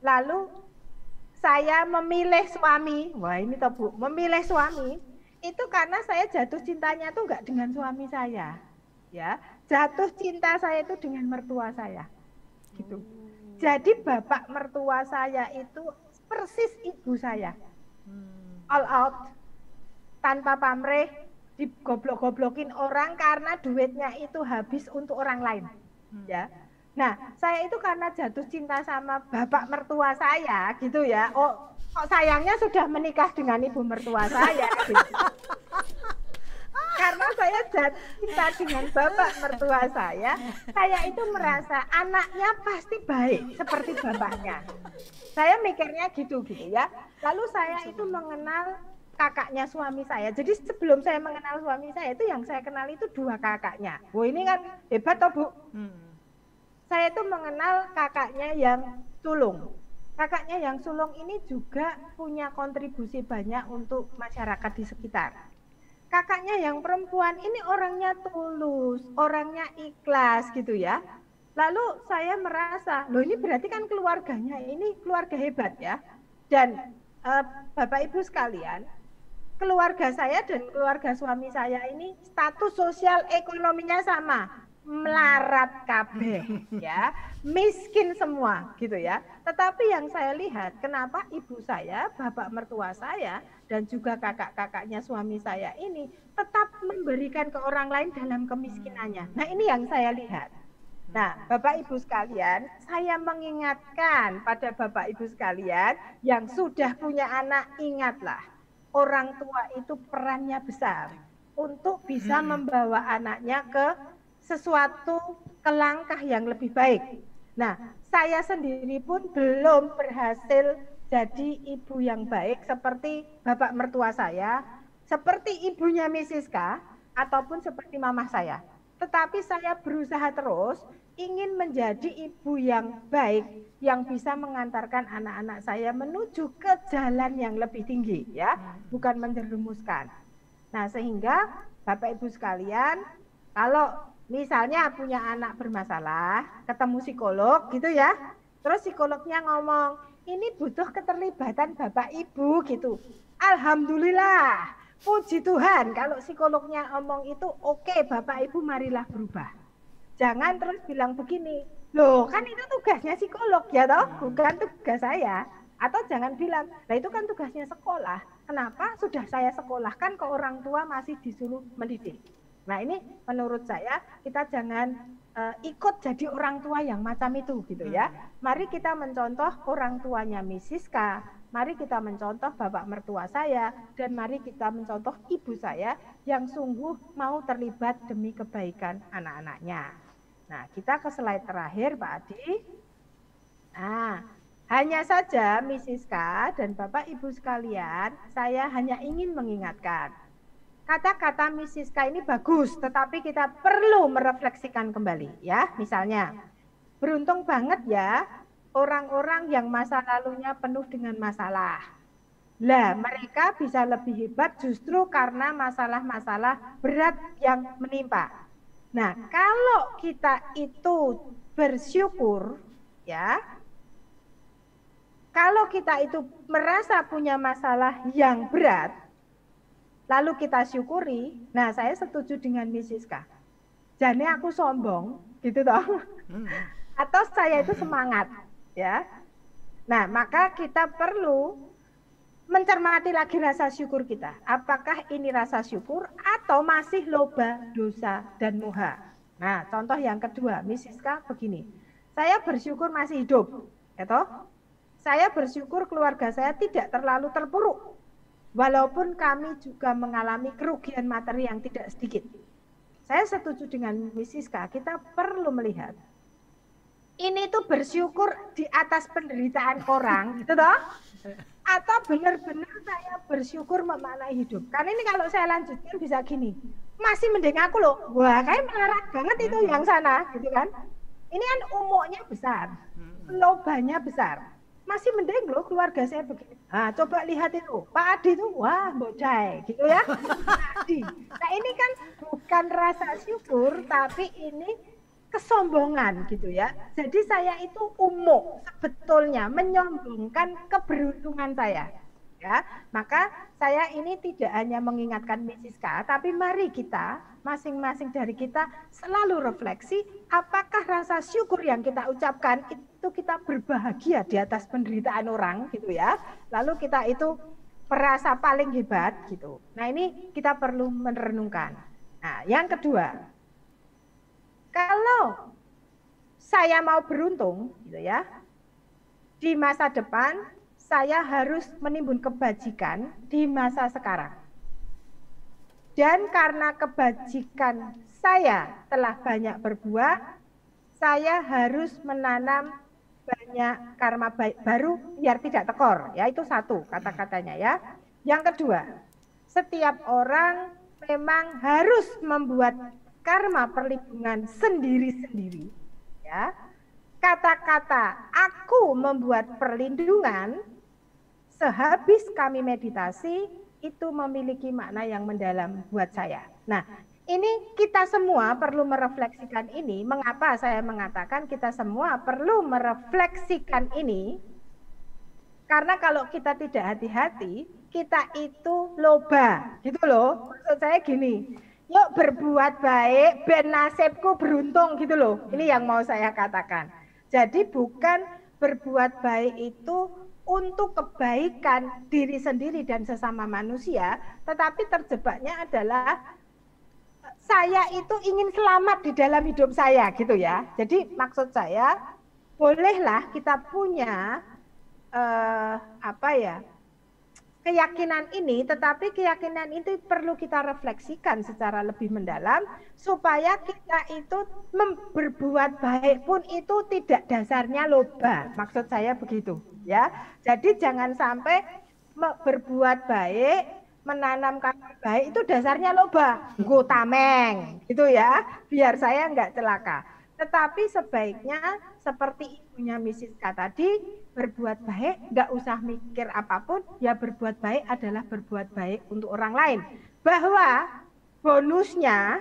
Lalu saya memilih suami. Wah, ini toh Bu, memilih suami itu karena saya jatuh cintanya tuh enggak dengan suami saya. Ya, jatuh cinta saya itu dengan mertua saya. Gitu. Jadi bapak mertua saya itu persis ibu saya. All out, tanpa pamrih, digoblok-goblokin orang karena duitnya itu habis untuk orang lain. Ya. Nah, saya itu karena jatuh cinta sama bapak mertua saya, gitu ya. Oh, kok sayangnya sudah menikah dengan ibu mertua saya. Gitu. Karena saya jatuh cinta dengan bapak mertua saya itu merasa anaknya pasti baik seperti bapaknya. Saya mikirnya gitu ya. Lalu saya itu mengenal kakaknya suami saya. Jadi sebelum saya mengenal suami saya itu yang saya kenal itu 2 kakaknya. Wah, ini kan hebat toh Bu. Saya itu mengenal kakaknya yang sulung. Kakaknya yang sulung ini juga punya kontribusi banyak untuk masyarakat di sekitar. Kakaknya yang perempuan ini orangnya tulus, orangnya ikhlas gitu ya. Lalu saya merasa, loh ini berarti kan keluarganya ini keluarga hebat ya. Dan Bapak Ibu sekalian, keluarga saya dan keluarga suami saya ini status sosial ekonominya sama, melarat kabeh ya, miskin semua gitu ya. Tetapi yang saya lihat, kenapa ibu saya, bapak mertua saya dan juga kakak-kakaknya suami saya ini tetap memberikan ke orang lain dalam kemiskinannya. Nah, ini yang saya lihat. Nah, Bapak Ibu sekalian, saya mengingatkan pada Bapak Ibu sekalian yang sudah punya anak, ingatlah, orang tua itu perannya besar untuk bisa membawa anaknya ke sesuatu ke langkah yang lebih baik. Nah, saya sendiri pun belum berhasil jadi ibu yang baik seperti bapak mertua saya, seperti ibunya Mrs. K, ataupun seperti mamah saya. Tetapi saya berusaha terus ingin menjadi ibu yang baik, yang bisa mengantarkan anak-anak saya menuju ke jalan yang lebih tinggi, ya, bukan menjerumuskan. Nah, sehingga Bapak Ibu sekalian, kalau misalnya punya anak bermasalah, ketemu psikolog gitu ya, terus psikolognya ngomong, ini butuh keterlibatan Bapak Ibu gitu. Alhamdulillah, puji Tuhan kalau psikolognya ngomong itu oke, Bapak Ibu marilah berubah. Jangan terus bilang begini, loh kan itu tugasnya psikolog ya toh, bukan tugas saya. Atau jangan bilang, nah itu kan tugasnya sekolah. Kenapa sudah saya sekolahkan ke orang tua masih disuruh mendidik? Nah ini menurut saya kita jangan ikut jadi orang tua yang macam itu gitu ya. Mari kita mencontoh orang tuanya Mrs. K, mari kita mencontoh bapak mertua saya, dan mari kita mencontoh ibu saya yang sungguh mau terlibat demi kebaikan anak-anaknya. Nah kita ke slide terakhir Pak Adi. Nah hanya saja Mrs. K dan Bapak Ibu sekalian, saya hanya ingin mengingatkan. Kata-kata Mrs. K ini bagus, tetapi kita perlu merefleksikan kembali ya. Misalnya, beruntung banget ya orang-orang yang masa lalunya penuh dengan masalah. Lah, mereka bisa lebih hebat justru karena masalah-masalah berat yang menimpa. Nah, kalau kita itu bersyukur ya, kalau kita itu merasa punya masalah yang berat, lalu kita syukuri, nah saya setuju dengan Mrs. K. Jadi aku sombong, gitu toh. Atau saya itu semangat, ya. Nah, maka kita perlu mencermati lagi rasa syukur kita. Apakah ini rasa syukur atau masih loba, dosa, dan moha? Nah, contoh yang kedua, Mrs. K begini. Saya bersyukur masih hidup, ya toh. Saya bersyukur keluarga saya tidak terlalu terpuruk. Walaupun kami juga mengalami kerugian materi yang tidak sedikit. Saya setuju dengan Mrs. K, kita perlu melihat. Ini tuh bersyukur di atas penderitaan orang, gitu toh? Atau benar-benar saya bersyukur memaknai hidup. Karena ini kalau saya lanjutkan bisa gini, masih mending aku loh, wah kayak melarat banget itu yang sana, gitu kan? Ini kan umurnya besar, lobanya besar. masih mending loh keluarga saya begini. Nah, coba lihat itu, Pak Adi itu, wah bocai, gitu ya. Pak Adi. Nah ini kan bukan rasa syukur, tapi ini kesombongan gitu ya. Jadi saya itu umum sebetulnya menyombongkan keberuntungan saya. Ya, maka saya ini tidak hanya mengingatkan Mrs. K, tapi mari kita masing-masing dari kita selalu refleksi apakah rasa syukur yang kita ucapkan itu kita berbahagia di atas penderitaan orang gitu ya. Lalu kita itu merasa paling hebat gitu. Nah, ini kita perlu merenungkan. Nah, yang kedua, kalau saya mau beruntung gitu ya, di masa depan saya harus menimbun kebajikan di masa sekarang. Dan karena kebajikan saya telah banyak berbuah, saya harus menanam banyak karma baik baru biar tidak tekor. Ya, itu satu kata-katanya ya. Yang kedua, setiap orang memang harus membuat karma perlindungan sendiri-sendiri. Ya. Kata-kata aku membuat perlindungan sehabis kami meditasi itu memiliki makna yang mendalam buat saya. Nah, ini kita semua perlu merefleksikan ini. Mengapa saya mengatakan kita semua perlu merefleksikan ini? Karena kalau kita tidak hati-hati, kita itu loba, gitu loh. Maksud saya gini, yuk berbuat baik, ben nasibku beruntung, gitu loh. Ini yang mau saya katakan. Jadi bukan berbuat baik itu untuk kebaikan diri sendiri dan sesama manusia, tetapi terjebaknya adalah saya itu ingin selamat di dalam hidup saya gitu ya. Jadi maksud saya bolehlah kita punya keyakinan ini, tetapi keyakinan itu perlu kita refleksikan secara lebih mendalam supaya kita itu berbuat baik pun itu tidak dasarnya loba. Maksud saya begitu ya. Jadi jangan sampai berbuat baik, menanam karma baik itu dasarnya loba, nggo tameng gitu ya, biar saya nggak celaka. Tetapi sebaiknya seperti ibunya Mrs. K tadi, berbuat baik, nggak usah mikir apapun, ya berbuat baik adalah berbuat baik untuk orang lain. Bahwa bonusnya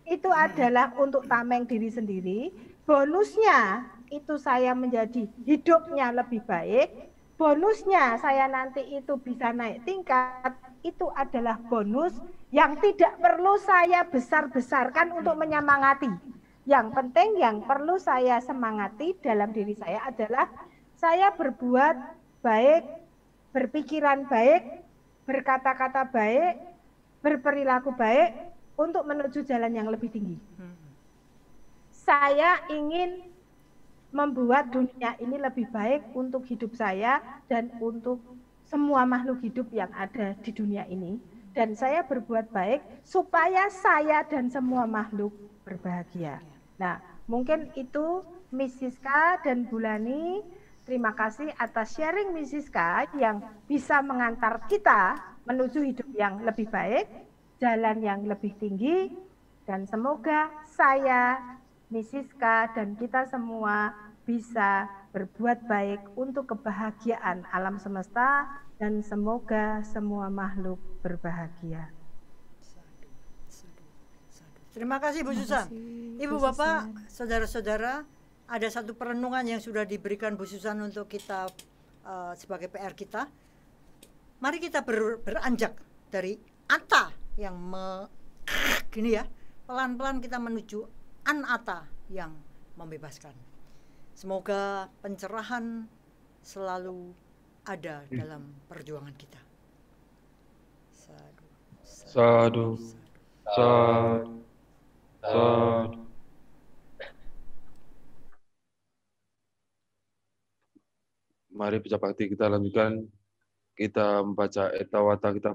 itu adalah untuk tameng diri sendiri, bonusnya itu saya menjadi hidupnya lebih baik, bonusnya saya nanti itu bisa naik tingkat, itu adalah bonus yang tidak perlu saya besar-besarkan untuk menyemangati. Yang penting yang perlu saya semangati dalam diri saya adalah saya berbuat baik, berpikiran baik, berkata-kata baik, berperilaku baik untuk menuju jalan yang lebih tinggi. Saya ingin membuat dunia ini lebih baik untuk hidup saya dan untuk semua makhluk hidup yang ada di dunia ini. Dan saya berbuat baik supaya saya dan semua makhluk berbahagia. Nah, mungkin itu Mrs. K dan Bulani. Terima kasih atas sharing Mrs. K yang bisa mengantar kita menuju hidup yang lebih baik, jalan yang lebih tinggi, dan semoga saya, Mrs. K, dan kita semua bisa berbuat baik untuk kebahagiaan alam semesta dan semoga semua makhluk berbahagia. Terima kasih Bu Susan. Ibu Bapak, saudara-saudara, ada satu perenungan yang sudah diberikan Bu Susan untuk kita sebagai PR kita. Mari kita beranjak dari ata yang gini ya, pelan-pelan kita menuju anata yang membebaskan. Semoga pencerahan selalu ada dalam perjuangan kita. Sadu, Sadu, sadu, sadu. Mari Puja Bakti kita lanjutkan. Kita membaca Etawata kita